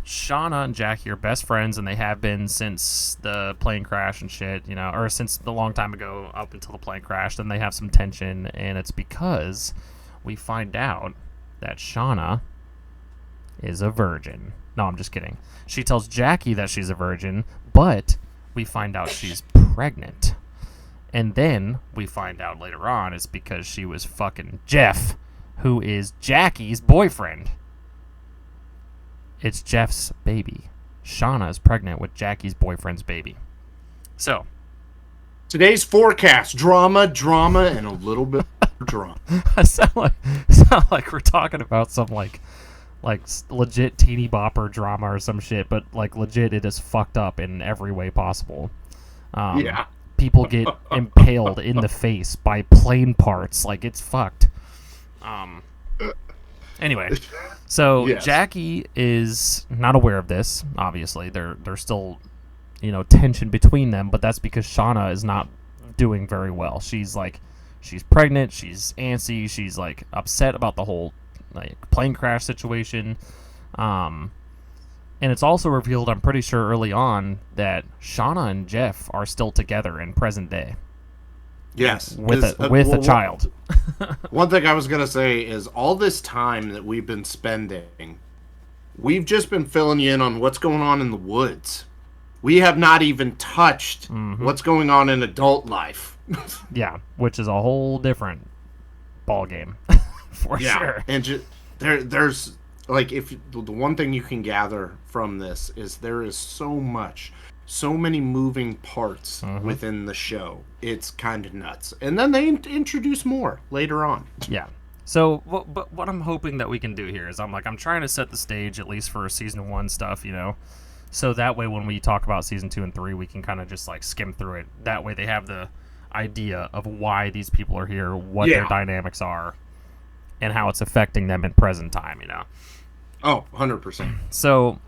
Shauna and Jackie are best friends, and they have been since the plane crash and shit, you know, or since the long time ago up until the plane crashed. And they have some tension, and it's because we find out that Shauna is a virgin. No, I'm just kidding. She tells Jackie that she's a virgin, but we find out she's pregnant. And then we find out later on it's because she was fucking Jeff, who is Jackie's boyfriend. It's Jeff's baby. Shauna is pregnant with Jackie's boyfriend's baby. So, today's forecast: drama, and a little bit of drama. I sound like we're talking about some like legit teeny bopper drama or some shit, but like legit it is fucked up in every way possible. Yeah. People get impaled in the face by plane parts. Like, it's fucked. Anyway, so yes. Jackie is not aware of this. Obviously, there's still, tension between them, but that's because Shauna is not doing very well. She's pregnant. She's antsy. She's like upset about the whole plane crash situation. And it's also revealed, I'm pretty sure early on, that Shauna and Jeff are still together in present day. Yes. With a child. One thing I was going to say is all this time that we've been spending, we've just been filling you in on what's going on in the woods. We have not even touched what's going on in adult life. Yeah, which is a whole different ball game. For sure. And there's... Like, if the one thing you can gather from this is there is so many moving parts within the show. It's kind of nuts. And then they introduce more later on. Yeah. So, but what I'm hoping that we can do here is I'm trying to set the stage, at least for season 1 stuff, so that way when we talk about season 2 and 3, we can kind of just skim through it. That way they have the idea of why these people are here, what their dynamics are, and how it's affecting them in present time, Oh, 100%. So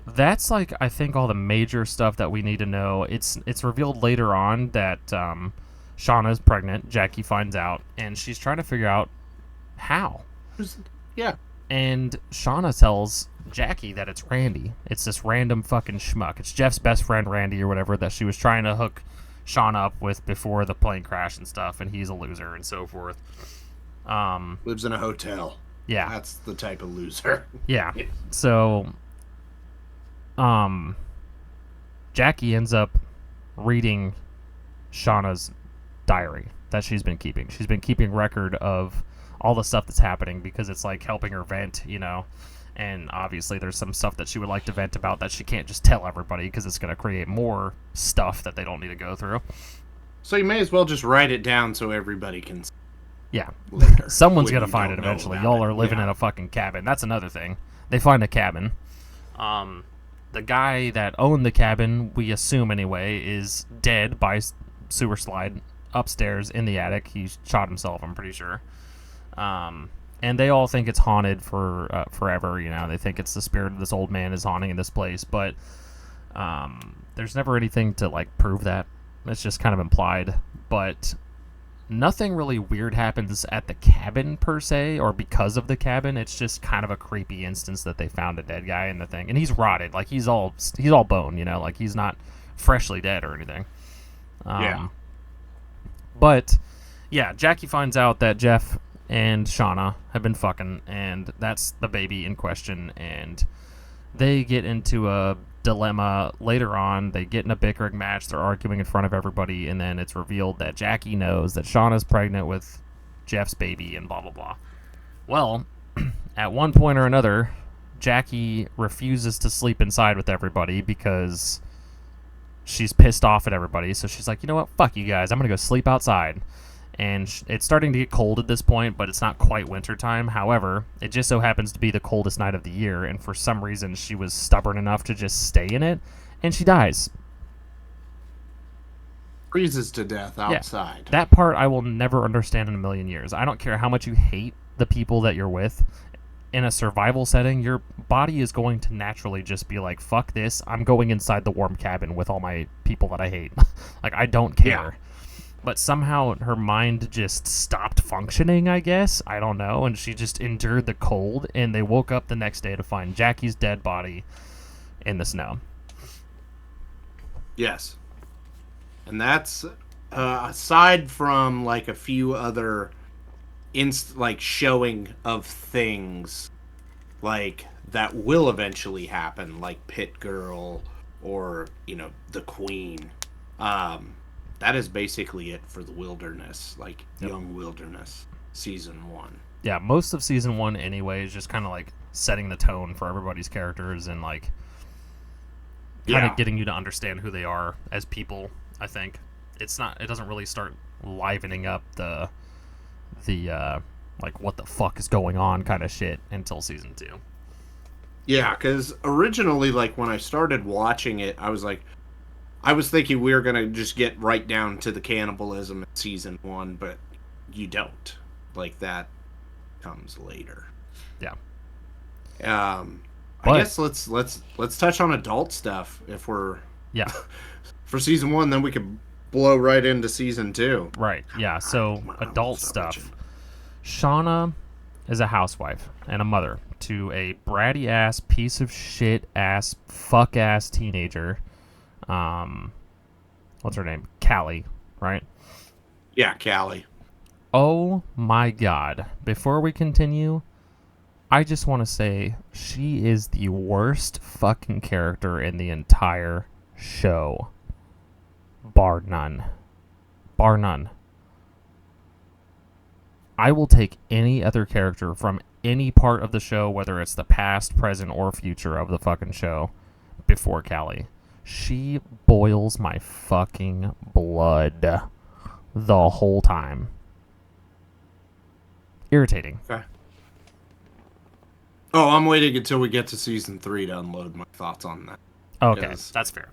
that's I think all the major stuff that we need to know. It's revealed later on that Shauna is pregnant. Jackie finds out, and she's trying to figure out how. Yeah. And Shauna tells Jackie that it's Randy. It's this random fucking schmuck. It's Jeff's best friend, Randy, or whatever, that she was trying to hook Shauna up with before the plane crash and stuff, and he's a loser and so forth. Lives in a hotel. Yeah. That's the type of loser. Yeah. So, Jackie ends up reading Shauna's diary that she's been keeping. She's been keeping record of all the stuff that's happening because it's helping her vent, and obviously there's some stuff that she would like to vent about that she can't just tell everybody because it's going to create more stuff that they don't need to go through. So you may as well just write it down so everybody can see. Yeah. Someone's going to find it eventually. Y'all are living in a fucking cabin. That's another thing. They find a cabin. The guy that owned the cabin, we assume anyway, is dead by sewer slide upstairs in the attic. He shot himself, I'm pretty sure. And they all think it's haunted for forever. They think it's the spirit of this old man is haunting in this place. But there's never anything to prove that. It's just kind of implied. But nothing really weird happens at the cabin per se, or because of the cabin. It's just kind of a creepy instance that they found a dead guy in the thing, and he's rotted. He's all bone, he's not freshly dead or anything. Yeah. But yeah, Jackie finds out that Jeff and Shauna have been fucking, and that's the baby in question, and they get into a dilemma later on. They get in a bickering match. They're arguing in front of everybody, and then it's revealed that Jackie knows that Shauna's pregnant with Jeff's baby and blah blah blah. Well, at one point or another, Jackie refuses to sleep inside with everybody because she's pissed off at everybody. So she's like, you know what, fuck you guys, I'm gonna go sleep outside. And it's starting to get cold at this point, but it's not quite winter time. However, it just so happens to be the coldest night of the year, and for some reason she was stubborn enough to just stay in it, and she dies. Freezes to death outside. Yeah, that part I will never understand in a million years. I don't care how much you hate the people that you're with. In a survival setting, your body is going to naturally just be like, fuck this, I'm going inside the warm cabin with all my people that I hate. I don't care. Yeah. But somehow her mind just stopped functioning, I guess. I don't know. And she just endured the cold. And they woke up the next day to find Jackie's dead body in the snow. Yes. And that's, aside from, a few other, showing of things. that will eventually happen, like Pit Girl or, the Queen. That is basically it for the Wilderness, like Young Wilderness, season 1. Yeah, most of season 1 anyway is just kind of like setting the tone for everybody's characters and like kind of getting you to understand who they are as people. I think it doesn't really start livening up the like what the fuck is going on kind of shit until season 2. Yeah, because originally, like, when I started watching it, I was thinking we were gonna just get right down to the cannibalism in season 1, but you don't. Like, that comes later. Yeah. I guess let's touch on adult stuff if we're for season 1, then we could blow right into season 2. Right. Yeah. So adult stuff. Shauna is a housewife and a mother to a bratty ass piece of shit ass fuck ass teenager. What's her name? Callie, right? Yeah, Callie. Oh my god. Before we continue, I just want to say she is the worst fucking character in the entire show. Bar none. Bar none. I will take any other character from any part of the show, whether it's the past, present, or future of the fucking show, before Callie. She boils my fucking blood the whole time. Irritating. Okay. Oh, I'm waiting until we get to season 3 to unload my thoughts on that. Okay, that's fair.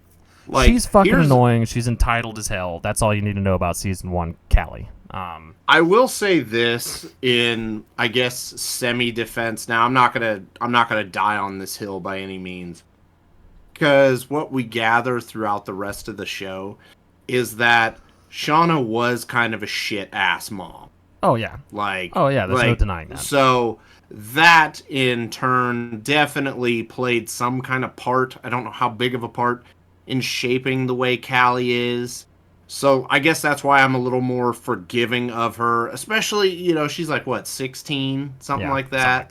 Like, she's fucking annoying. She's entitled as hell. That's all you need to know about season 1, Callie. I will say this in, I guess, semi-defense. Now, I'm not gonna die on this hill by any means, because what we gather throughout the rest of the show is that Shauna was kind of a shit-ass mom. Oh yeah. There's no denying that. So that in turn definitely played some kind of part. I don't know how big of a part in shaping the way Callie is. So I guess that's why I'm a little more forgiving of her, especially, she's like, what, 16? Something like that.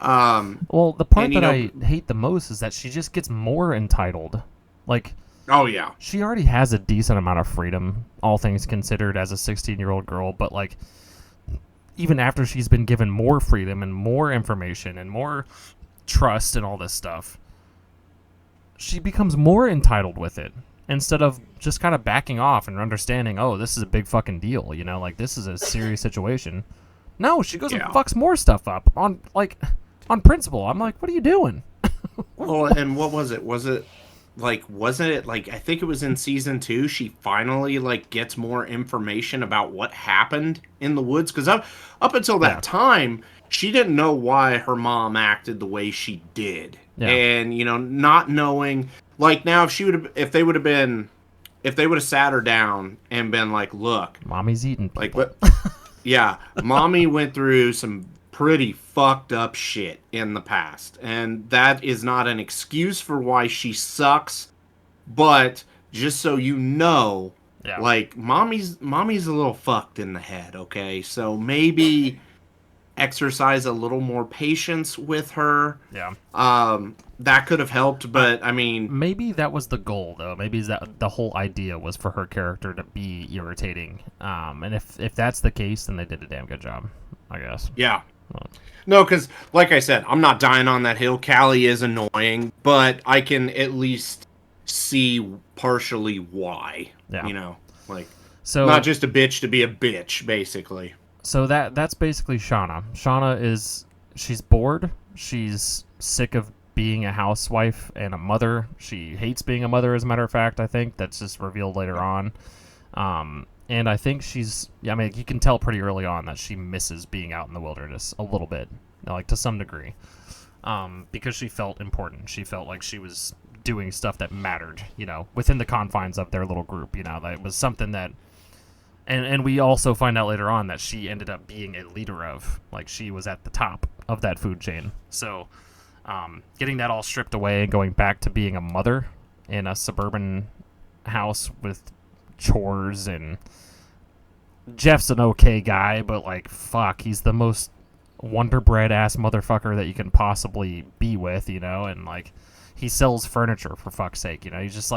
Well, the part that I hate the most is that she just gets more entitled. Like, oh, yeah. She already has a decent amount of freedom, all things considered, as a 16-year-old girl, but, like, even after she's been given more freedom and more information and more trust and all this stuff, she becomes more entitled with it. Instead of just kind of backing off and understanding, oh, this is a big fucking deal, like, this is a serious situation. No, she goes and fucks more stuff up on principle. I'm like, what are you doing? Well, and what was it? Wasn't it like, I think it was in season 2, she finally, like, gets more information about what happened in the woods? Because up until that time, she didn't know why her mom acted the way she did. Yeah. And, not knowing... Like, now, if they would have sat her down and been like, look, mommy's eating people. Like, yeah, mommy went through some pretty fucked up shit in the past, and that is not an excuse for why she sucks, but just so you know, like, mommy's a little fucked in the head, okay? So maybe exercise a little more patience with her. Yeah. That could have helped, but I mean... Maybe that was the goal, though. Maybe that the whole idea was for her character to be irritating. And if that's the case, then they did a damn good job, I guess. Yeah. No, because, like I said, I'm not dying on that hill. Callie is annoying, but I can at least see partially why. Yeah. So, not just a bitch to be a bitch, basically. So that's basically Shauna. She's bored. She's sick of being a housewife and a mother. She hates being a mother, as a matter of fact, I think. That's just revealed later on. And I think you can tell pretty early on that she misses being out in the wilderness a little bit, like to some degree, because she felt important. She felt like she was doing stuff that mattered, within the confines of their little group, that it was something that, and we also find out later on that she ended up being a leader of, like, she was at the top of that food chain. So, getting that all stripped away and going back to being a mother in a suburban house with chores, and Jeff's an okay guy, but, like, fuck, he's the most Wonder Bread ass motherfucker that you can possibly be with, you know, and like he sells furniture for fuck's sake, you know. He's just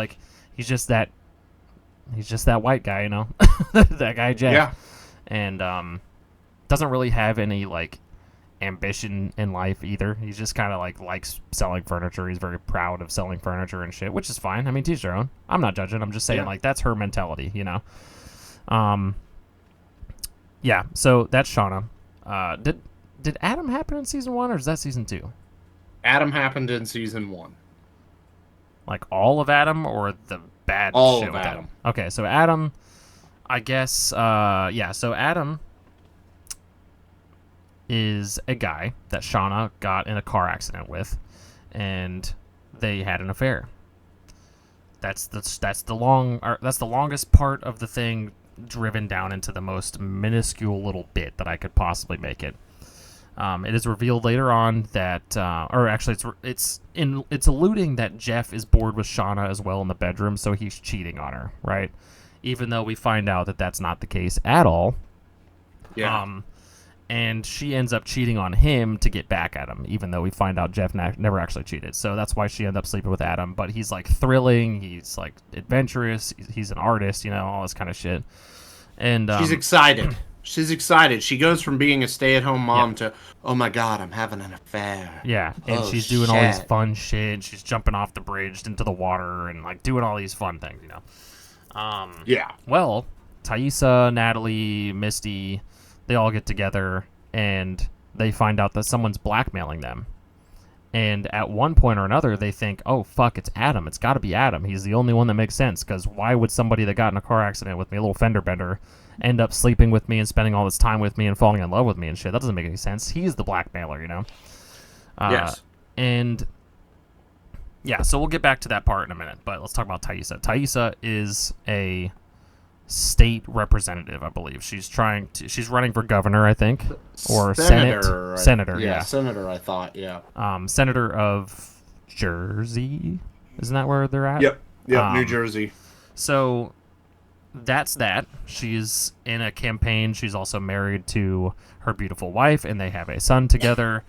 that white guy, you know. That guy Jeff. Yeah. And doesn't really have any like ambition in life either. He's just kind of like likes selling furniture. He's very proud of selling furniture and shit, which is fine. I mean, teach their own. I'm not judging. I'm just saying like that's her mentality, you know. Yeah, so that's Shauna. Did Adam happen in season 1 or is that season 2? Adam happened in season 1. Like all of Adam or the bad all shit of with Adam? Okay, so Adam, I guess, so Adam is a guy that Shauna got in a car accident with, and they had an affair. That's the longest part of the thing, driven down into the most minuscule little bit that I could possibly make it. It is revealed later on that, or actually, it's alluding that Jeff is bored with Shauna as well in the bedroom, so he's cheating on her, right? Even though we find out that that's not the case at all. Yeah. And she ends up cheating on him to get back at him, even though we find out Jeff never actually cheated. So that's why she ended up sleeping with Adam. But he's like thrilling, he's like adventurous, he's an artist, you know, all this kind of shit. And she's excited. She's excited. She goes from being a stay-at-home mom to, oh my god, I'm having an affair. Yeah, and she's doing all these fun shit. She's jumping off the bridge into the water and like doing all these fun things, you know. Yeah. Well, Thaisa, Natalie, Misty, they all get together and they find out that someone's blackmailing them. And at one point or another, they think, oh, fuck, it's Adam. It's got to be Adam. He's the only one that makes sense, because why would somebody that got in a car accident with me, a little fender bender, end up sleeping with me and spending all this time with me and falling in love with me and shit? That doesn't make any sense. He's the blackmailer, you know? Yes. And, yeah, so we'll get back to that part in a minute, but let's talk about Thaisa. Thaisa is a state representative, I believe. She's running for governor, I think, or senator. Senator, yeah. Senator, I thought, yeah. Senator of Jersey, isn't that where they're at? Yep, New Jersey. So that's that. She's in a campaign. She's also married to her beautiful wife, and they have a son together.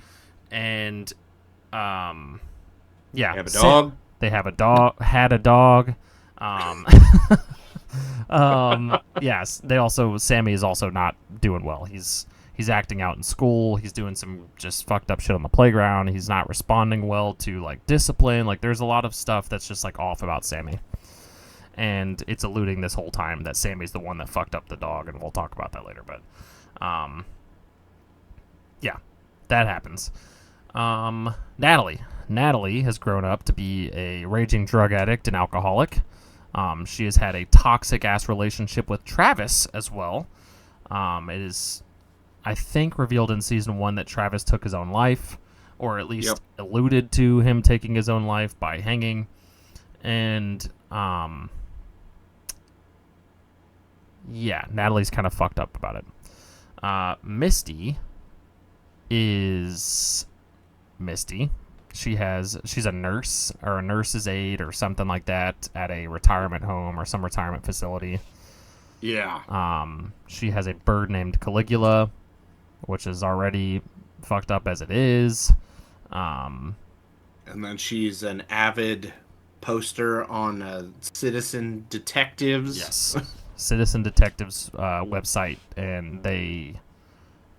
And yeah, they have a dog. They have a dog. Had a dog. Yes, Sammy is also not doing well. He's acting out in school. He's doing some just fucked up shit on the playground. He's not responding well to like discipline. Like there's a lot of stuff that's just like off about Sammy. And it's alluding this whole time that Sammy's the one that fucked up the dog, and we'll talk about that later, but yeah, that happens. Natalie has grown up to be a raging drug addict and alcoholic. She has had a toxic-ass relationship with Travis as well. It is, I think, revealed in Season 1 that Travis took his own life, or at least alluded to him taking his own life by hanging. And, yeah, Natalie's kind of fucked up about it. Misty is Misty. She's a nurse or a nurse's aide or something like that at a retirement home or some retirement facility. Yeah. She has a bird named Caligula, which is already fucked up as it is. And then she's an avid poster on Citizen Detectives. Yes. Citizen Detectives website, and they,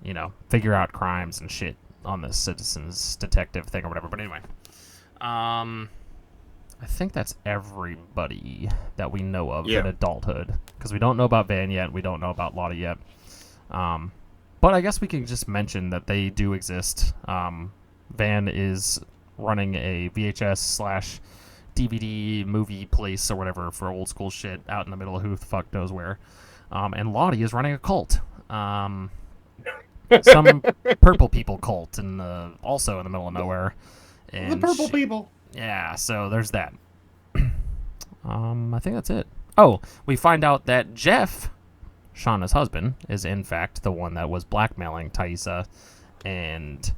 you know, figure out crimes and shit on the Citizens Detective thing or whatever. But anyway, I think that's everybody that we know of in adulthood, because we don't know about Van yet. We don't know about Lottie yet. But I guess we can just mention that they do exist. Van is running a VHS/DVD movie place or whatever for old school shit out in the middle of who the fuck knows where. And Lottie is running a cult. Some purple people cult, and also in the middle of nowhere. And the purple people. Yeah, so there's that. I think that's it. Oh, we find out that Jeff, Shauna's husband, is in fact the one that was blackmailing Thaisa and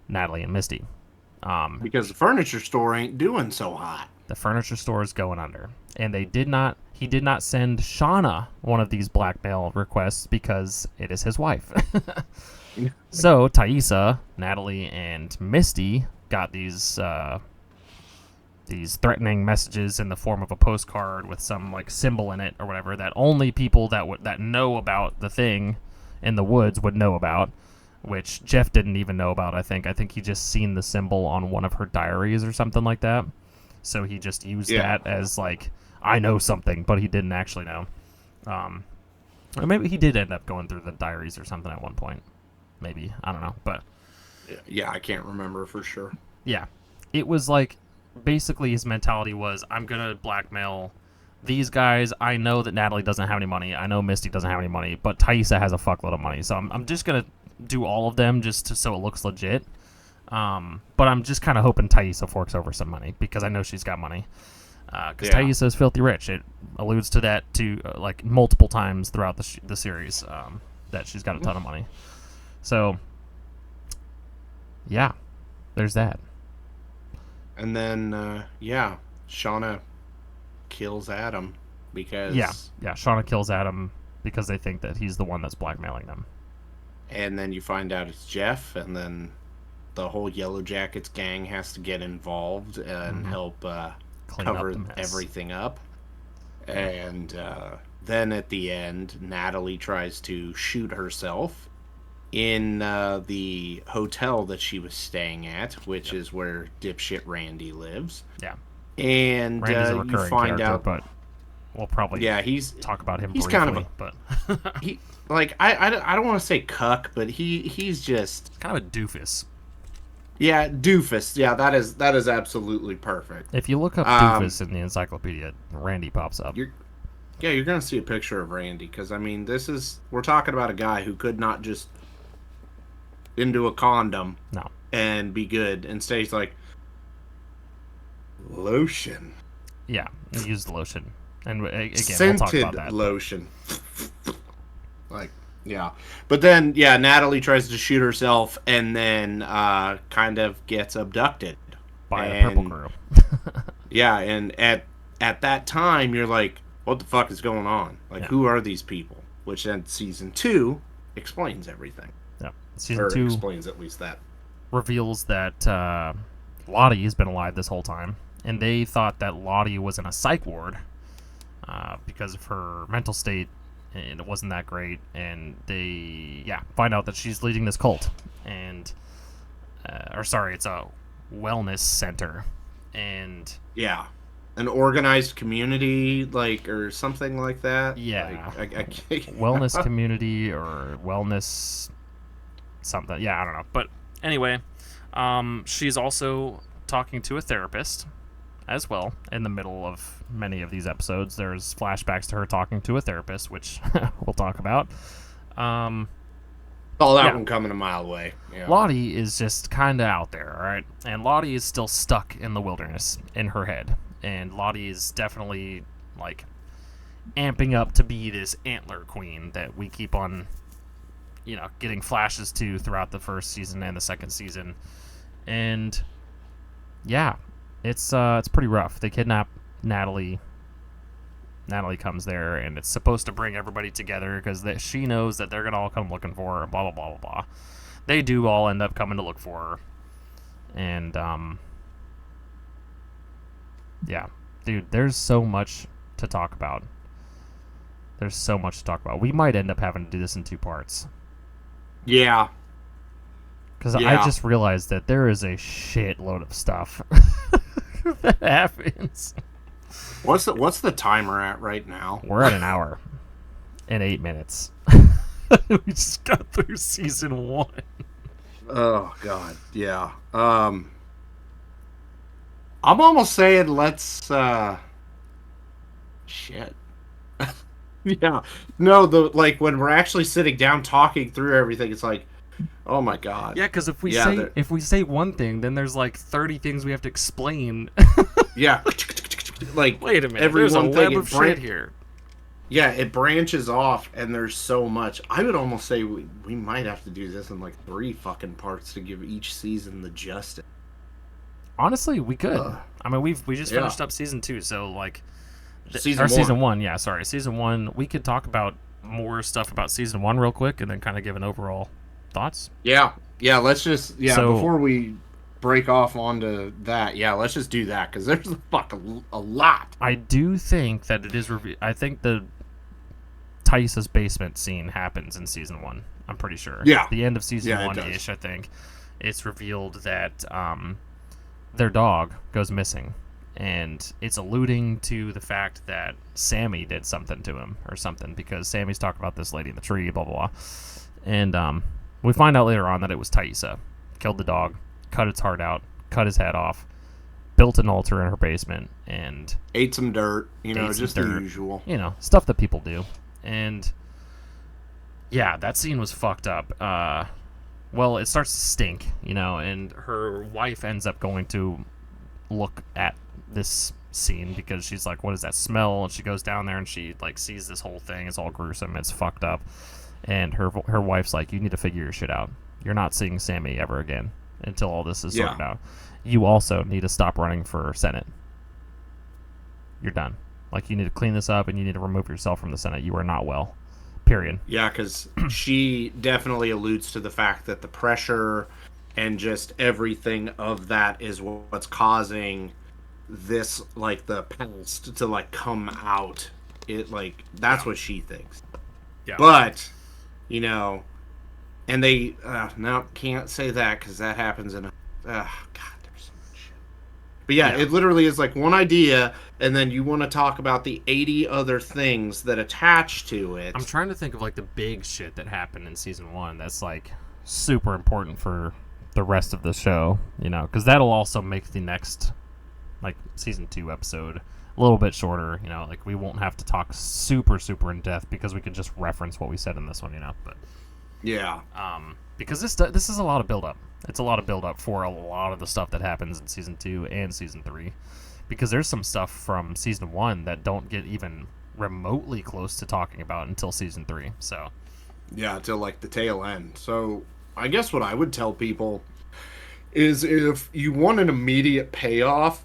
Natalie and Misty. Because the furniture store ain't doing so hot. The furniture store is going under. And he did not send Shauna one of these blackmail requests because it is his wife. So Thaisa, Natalie, and Misty got these threatening messages in the form of a postcard with some like symbol in it or whatever that only people that know about the thing in the woods would know about, which Jeff didn't even know about. I think he just seen the symbol on one of her diaries or something like that, so he just used that as like, I know something, but he didn't actually know. Or maybe he did end up going through the diaries or something at one point. Maybe, I don't know, but yeah, I can't remember for sure. Yeah, it was like, basically his mentality was, I'm gonna blackmail these guys. I know that Natalie doesn't have any money. I know Misty doesn't have any money, but Thaisa has a fuckload of money, so I'm just gonna do all of them so it looks legit. But I'm just kind of hoping Thaisa forks over some money because I know she's got money. Because Thaisa is filthy rich. It alludes to that like multiple times throughout the series, that she's got a ton of money. So, yeah, there's that. And then, Shauna kills Adam because... Yeah, Shauna kills Adam because they think that he's the one that's blackmailing them. And then you find out it's Jeff, and then the whole YELLOWJACKETS gang has to get involved and help cover everything up. And then at the end, Natalie tries to shoot herself in the hotel that she was staying at, which is where dipshit Randy lives. Yeah. And Randy's a recurring you find character, out, but we'll probably talk about him briefly. Kind of but he like I don't want to say cuck, but he's just kind of a doofus. Yeah, doofus. Yeah, that is absolutely perfect. If you look up doofus in the encyclopedia, Randy pops up. You're gonna see a picture of Randy because I mean, we're talking about a guy who could not just into a condom and be good. Instead, he's like, lotion. Yeah, he used lotion, and again, scented we'll talk about that. Lotion. Like, yeah, but then Natalie tries to shoot herself, and then kind of gets abducted by the purple crew. Yeah, and at that time, you're like, what the fuck is going on? Like, who are these people? Which then season 2 explains everything. Yeah, season 2 explains at least that. Reveals that Lottie has been alive this whole time, and they thought that Lottie was in a psych ward because of her mental state, and it wasn't that great. And they find out that she's leading this cult, and it's a wellness center, and an organized community, like, or something like that. Yeah, like, wellness community or wellness something. Yeah, I don't know. But anyway, she's also talking to a therapist as well in the middle of many of these episodes. There's flashbacks to her talking to a therapist, which we'll talk about. All that one coming a mile away. Yeah. Lottie is just kind of out there, all right? And Lottie is still stuck in the wilderness in her head. And Lottie is definitely, like, amping up to be this antler queen that we keep on, getting flashes to throughout the first season and the second season. And, yeah, it's pretty rough. They kidnap Natalie. Natalie comes there, and it's supposed to bring everybody together because she knows that they're going to all come looking for her, blah, blah, blah, blah, blah. They do all end up coming to look for her. And, yeah, dude, there's so much to talk about. We might end up having to do this in 2 parts. Yeah. Because I just realized that there is a shitload of stuff that happens. What's the timer at right now? We're at an hour and 8 minutes. We just got through season 1. Oh, God. Yeah. I'm almost saying let's, shit. Yeah. No, when we're actually sitting down talking through everything, it's like, oh my God. Yeah, because if we say one thing, then there's like 30 things we have to explain. Yeah. Like, wait a minute, there's a web of shit here. Yeah, it branches off, and there's so much. I would almost say we might have to do this in like 3 fucking parts to give each season the justice. Honestly, we could. I mean, we just finished up season 2, so like, season 1. Yeah, sorry, season 1. We could talk about more stuff about season 1 real quick, and then kind of give an overall thoughts. Yeah. Let's just before we break off onto that, let's just do that because there's a lot. I do think that it is. I think the Thaisa's basement scene happens in season 1. I'm pretty sure. Yeah. The end of season 1-ish, I think. It's revealed that their dog goes missing, and it's alluding to the fact that Sammy did something to him or something, because Sammy's talking about this lady in the tree, blah, blah, blah. And we find out later on that it was Thaisa. Killed the dog, cut its heart out, cut his head off, built an altar in her basement, and ate some dirt, just the usual. Stuff that people do. And yeah, that scene was fucked up. Well, it starts to stink, and her wife ends up going to look at this scene because she's like, what is that smell? And she goes down there and she like sees this whole thing. It's all gruesome. It's fucked up. And her wife's like, you need to figure your shit out. You're not seeing Sammy ever again until all this is sorted out. You also need to stop running for Senate. You're done. Like, you need to clean this up and you need to remove yourself from the Senate. You are not well. Period. Yeah, because she definitely alludes to the fact that the pressure and just everything of that is what's causing this, like, the past to, like, come out. It, like, that's what she thinks. Yeah. But, and they, no, can't say that because that happens in a, God, there's so much shit. But yeah, it literally is like one idea, and then you want to talk about the 80 other things that attach to it. I'm trying to think of, like, the big shit that happened in season 1 that's, like, super important for the rest of the show, because that'll also make the next, like, season 2 episode a little bit shorter, like, we won't have to talk super, super in depth because we can just reference what we said in this one, but... Yeah. Because this is a lot of build-up. It's a lot of build-up for a lot of the stuff that happens in season 2 and season 3. Because there's some stuff from season 1 that don't get even remotely close to talking about until season 3. So, yeah, until like the tail end. So I guess what I would tell people is if you want an immediate payoff,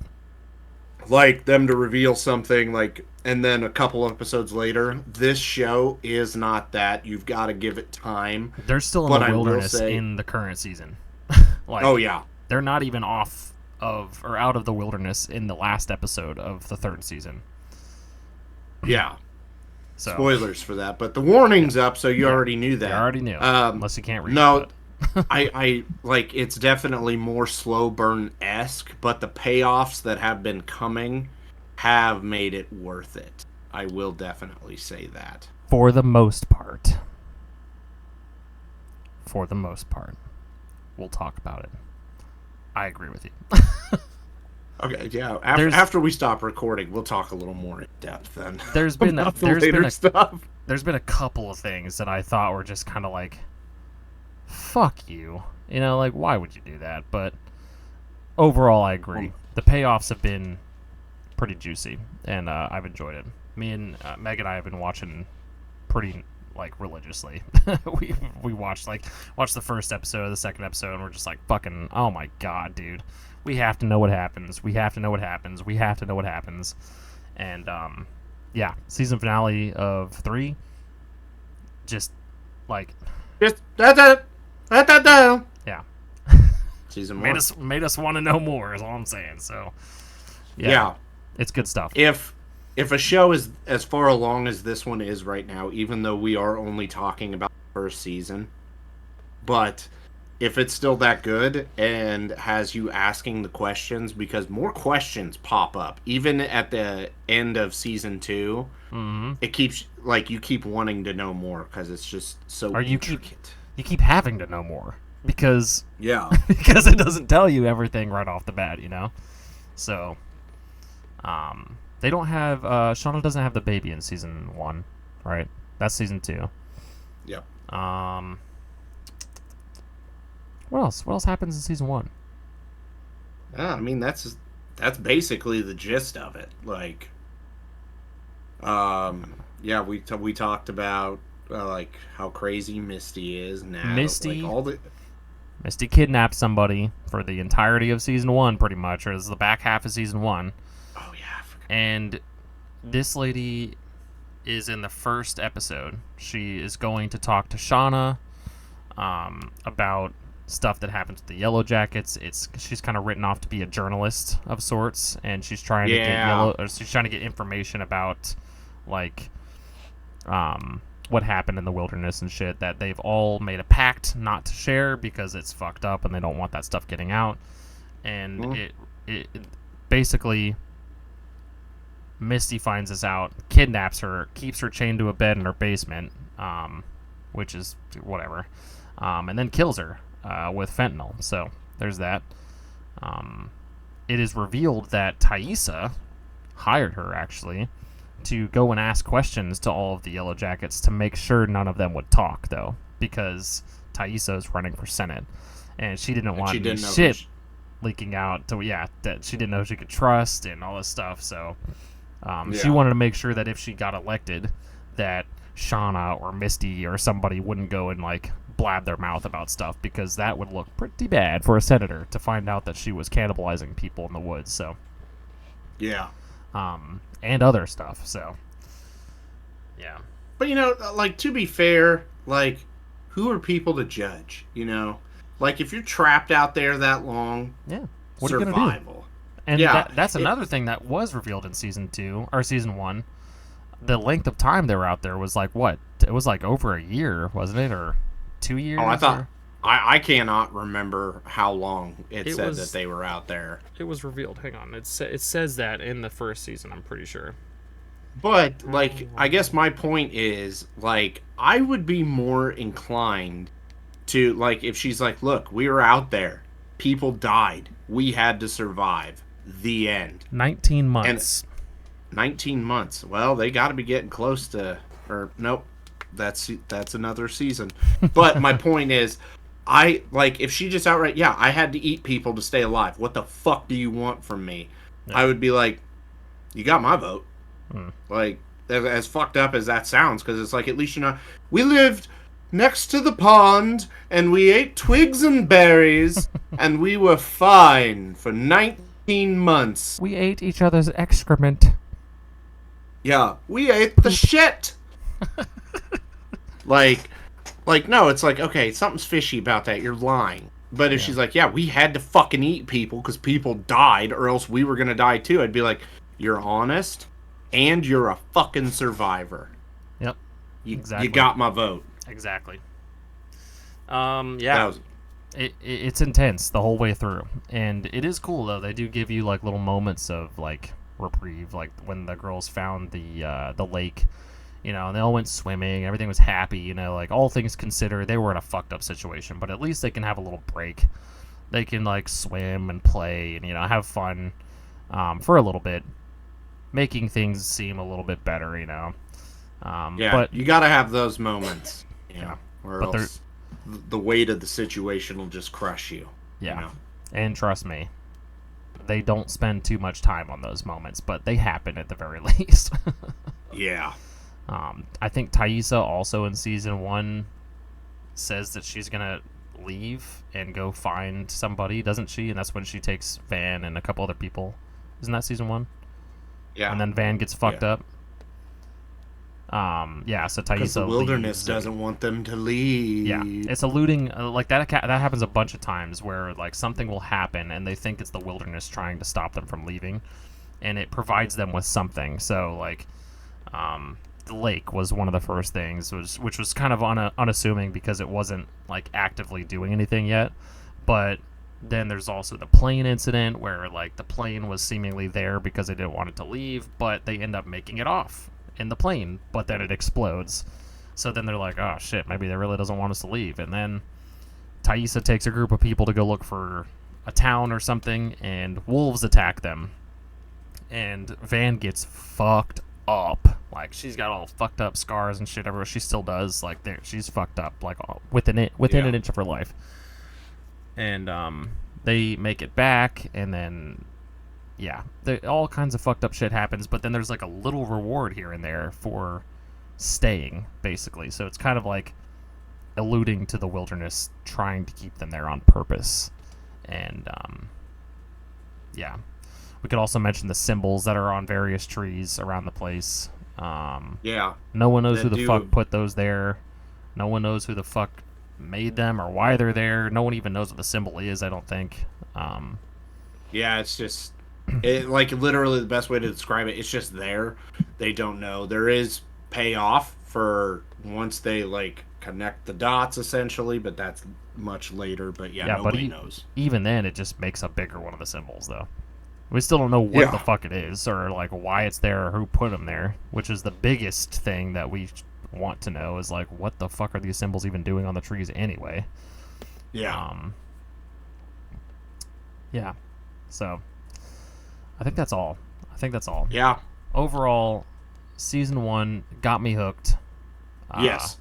like them to reveal something, like, and then a couple episodes later, this show is not that. You've got to give it time. They're still in the wilderness in the current season. Like, oh yeah, they're not even off of or out of the wilderness in the last episode of the 3rd season. Yeah. So, spoilers for that, but the warning's up, so you already knew that. You already knew, unless you can't read it. I like, it's definitely more slow burn-esque, but the payoffs that have been coming have made it worth it. I will definitely say that. For the most part. We'll talk about it. I agree with you. Okay, yeah. After we stop recording, we'll talk a little more in depth then. There's been a couple of things that I thought were just kind of like, fuck you. Like, why would you do that? But overall, I agree. The payoffs have been pretty juicy, and I've enjoyed it. Me and Meg and I have been watching pretty, like, religiously. we watched the first episode, the second episode, and we're just like, fucking, oh my god, dude. We have to know what happens. We have to know what happens. We have to know what happens. And, yeah, season finale of 3, just, like... Just, da-da. Yeah. Season 1. Made us want to know more, is all I'm saying, so... Yeah. It's good stuff. If a show is as far along as this one is right now, even though we are only talking about the first season, but if it's still that good and has you asking the questions, because more questions pop up, even at the end of season 2, it keeps, like, you keep wanting to know more because it's just so intricate. You keep having to know more because because it doesn't tell you everything right off the bat, So, they don't have Shauna doesn't have the baby in season 1, right? That's season 2. Yep. What else? What else happens in season 1? I mean, that's basically the gist of it. Like, yeah, we talked about like how crazy Misty is now. Misty, like, all the Misty kidnapped somebody for the entirety of season 1, pretty much, or this is the back half of season 1. Oh yeah, I forgot. And this lady is in the first episode. She is going to talk to Shauna about stuff that happens with the YELLOWJACKETS. She's kind of written off to be a journalist of sorts, and she's trying to she's trying to get information about like what happened in the wilderness and shit, that they've all made a pact not to share because it's fucked up and they don't want that stuff getting out. And it basically, Misty finds this out, kidnaps her, keeps her chained to a bed in her basement, which is whatever, and then kills her with fentanyl. So there's that. It is revealed that Thaisa hired her, actually, to go and ask questions to all of the YELLOWJACKETS to make sure none of them would talk, though, because Thaisa is running for Senate, and she didn't want any shit leaking out that she didn't know she could trust and all this stuff. So she wanted to make sure that if she got elected, that Shauna or Misty or somebody wouldn't go and like blab their mouth about stuff, because that would look pretty bad for a senator to find out that she was cannibalizing people in the woods. So and other stuff. So yeah, but like, to be fair, like, who are people to judge? Like, if you're trapped out there that long, what survival. Are you gonna do? And that's another thing that was revealed in season 2 or season 1. The length of time they were out there was like what? It was like over a year, wasn't it, or 2 years? Oh, I thought. I cannot remember how long it said that they were out there. It was revealed. Hang on. It says that in the first season, I'm pretty sure. But, like, I guess my point is, like, I would be more inclined to, like, if she's like, look, we were out there. People died. We had to survive. The end. 19 months. And 19 months. Well, they got to be getting close to... Or, nope. That's another season. But my point is... if she just outright, I had to eat people to stay alive. What the fuck do you want from me? Yeah. I would be like, you got my vote. Like, as fucked up as that sounds, because it's like, at least we lived next to the pond, and we ate twigs and berries, and we were fine for 19 months. We ate each other's excrement. Yeah, we ate the shit. Like, no, it's like, okay, something's fishy about that. You're lying. But if she's like, we had to fucking eat people because people died or else we were going to die too, I'd be like, you're honest and you're a fucking survivor. Yep. Exactly. You got my vote. Exactly. It's intense the whole way through. And it is cool, though. They do give you, like, little moments of, like, reprieve. Like, when the girls found the lake... and they all went swimming. Everything was happy, like, all things considered, they were in a fucked up situation, but at least they can have a little break. They can, like, swim and play and, have fun for a little bit, making things seem a little bit better, but you gotta have those moments, or else the weight of the situation will just crush you. And trust me, they don't spend too much time on those moments, but they happen at the very least. I think Thaisa also in season 1 says that she's gonna leave and go find somebody, doesn't she? And that's when she takes Van and a couple other people. Isn't that season 1? Yeah. And then Van gets fucked up. So Thaisa because the wilderness doesn't want them to leave. Yeah, it's eluding. Like that happens a bunch of times where like something will happen and they think it's the wilderness trying to stop them from leaving, and it provides them with something. So like, the lake was one of the first things, which was kind of unassuming because it wasn't like actively doing anything yet. But then there's also the plane incident where like the plane was seemingly there because they didn't want it to leave, but they end up making it off in the plane, but then it explodes. So then they're like, oh shit, maybe they really doesn't want us to leave. And then Thaisa takes a group of people to go look for a town or something, and wolves attack them. And Van gets fucked up. Like, she's got all fucked up scars and shit everywhere. She still does. Like, she's fucked up, like, within an inch of her life. And they make it back, and then all kinds of fucked up shit happens, but then there's like a little reward here and there for staying, basically. So it's kind of like alluding to the wilderness, trying to keep them there on purpose. And yeah, we could also mention the symbols that are on various trees around the place. Yeah, no one knows who the fuck put those there. No one knows who the fuck made them or why they're there. No one even knows what the symbol is, I don't think. Yeah, it's just like literally the best way to describe it. It's just there. They don't know. There is payoff for once they like connect the dots, essentially, but that's much later. But yeah, nobody knows. Even then, it just makes a bigger one of the symbols, though. We still don't know what the fuck it is, or like why it's there, or who put them there. Which is the biggest thing that we want to know is like, what the fuck are these symbols even doing on the trees anyway? Yeah. Yeah. So, I think that's all. Yeah. Overall, season 1 got me hooked. Yes.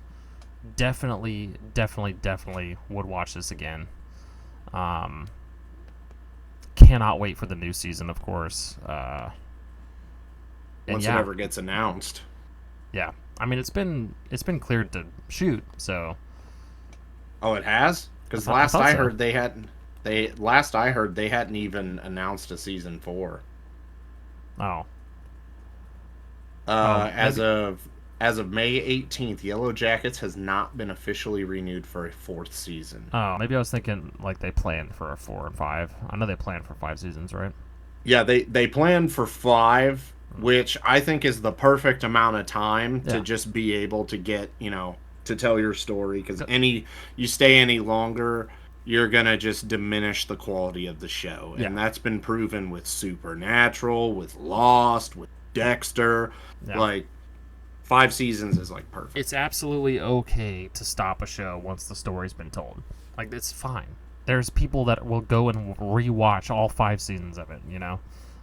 Definitely would watch this again. Cannot wait for the new season, of course. Once it ever gets announced. Yeah. I mean, it's been cleared to shoot, so. Oh, it has? Because last I heard they hadn't even announced a season 4. Oh. As of May 18th, YELLOWJACKETS has not been officially renewed for a 4th season. Oh, maybe I was thinking like they planned for a 4 and 5. I know they planned for 5 seasons, right? Yeah, they planned for 5, which I think is the perfect amount of time to just be able to get, to tell your story. Because you stay any longer, you're gonna just diminish the quality of the show, and that's been proven with Supernatural, with Lost, with Dexter. Like 5 seasons is like perfect. It's absolutely okay to stop a show once the story's been told. Like, it's fine. There's people that will go and rewatch all 5 seasons of it,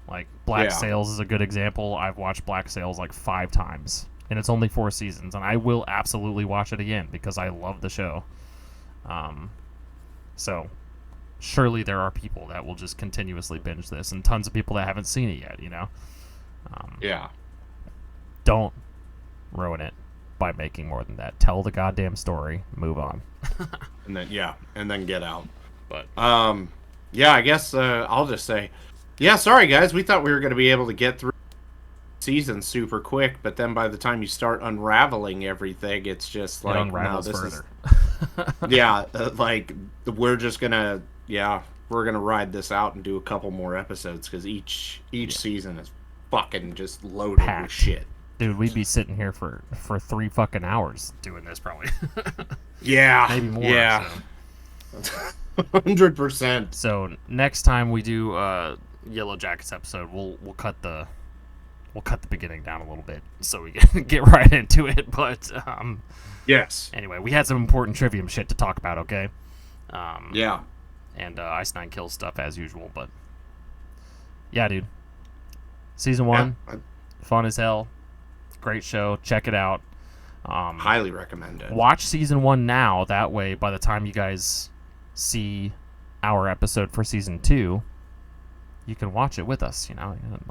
Like, Black Sails is a good example. I've watched Black Sails like 5 times, and it's only 4 seasons, and I will absolutely watch it again because I love the show. So, surely there are people that will just continuously binge this, and tons of people that haven't seen it yet, Yeah. Don't ruin it by making more than that. Tell the goddamn story. Move on. and then get out. But I guess I'll just say, sorry guys, we thought we were going to be able to get through season super quick, but then by the time you start unraveling everything, it's just like, it unravels further. Like we're just gonna we're gonna ride this out and do a couple more episodes because each season is fucking just loaded with shit. Dude, we'd be sitting here for 3 fucking hours doing this probably. Maybe more. Yeah. So. 100%. So next time we do YELLOWJACKETS episode, we'll cut the beginning down a little bit so we can get right into it. But yes. Anyway, we had some important trivium shit to talk about. Okay. And Ice Nine Kills stuff as usual, but yeah, dude. Season 1, fun as hell. Great show. Check it out. Highly recommended. Watch season 1 now. That way, by the time you guys see our episode for season 2, you can watch it with us.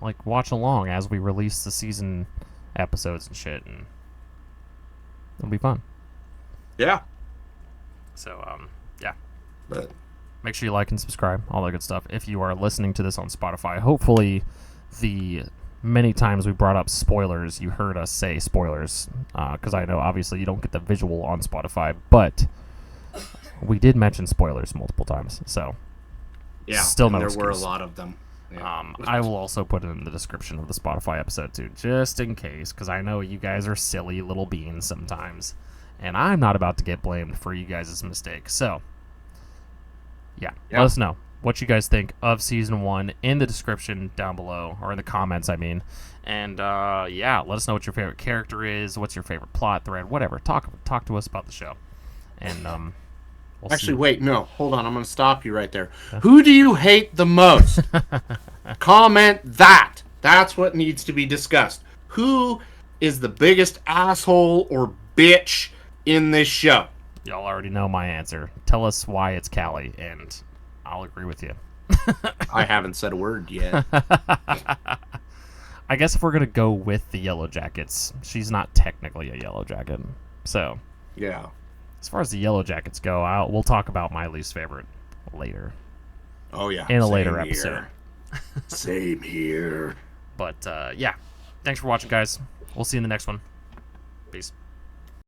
Like watch along as we release the season episodes and shit, and it'll be fun. Yeah. So yeah. But make sure you like and subscribe, all that good stuff. If you are listening to this on Spotify, hopefully the many times we brought up spoilers, you heard us say spoilers, because I know obviously you don't get the visual on Spotify, but we did mention spoilers multiple times, so still no excuse. There were a lot of them. I will also put it in the description of the Spotify episode too, just in case, because I know you guys are silly little beans sometimes, and I'm not about to get blamed for you guys' mistakes. So let us know what you guys think of season 1 in the description down below, or in the comments, I mean. And let us know what your favorite character is, what's your favorite plot thread, whatever. Talk to us about the show. And we'll actually, wait, no, hold on, I'm going to stop you right there. Who do you hate the most? Comment that. That's what needs to be discussed. Who is the biggest asshole or bitch in this show? Y'all already know my answer. Tell us why it's Callie, and I'll agree with you. I haven't said a word yet. I guess if we're going to go with the YELLOWJACKETS, she's not technically a YELLOWJACKET. So. Yeah. as far as the Yellow Jackets go, we'll talk about my least favorite later. Oh yeah, in a later episode. Same here. But yeah, thanks for watching, guys. We'll see you in the next one. Peace.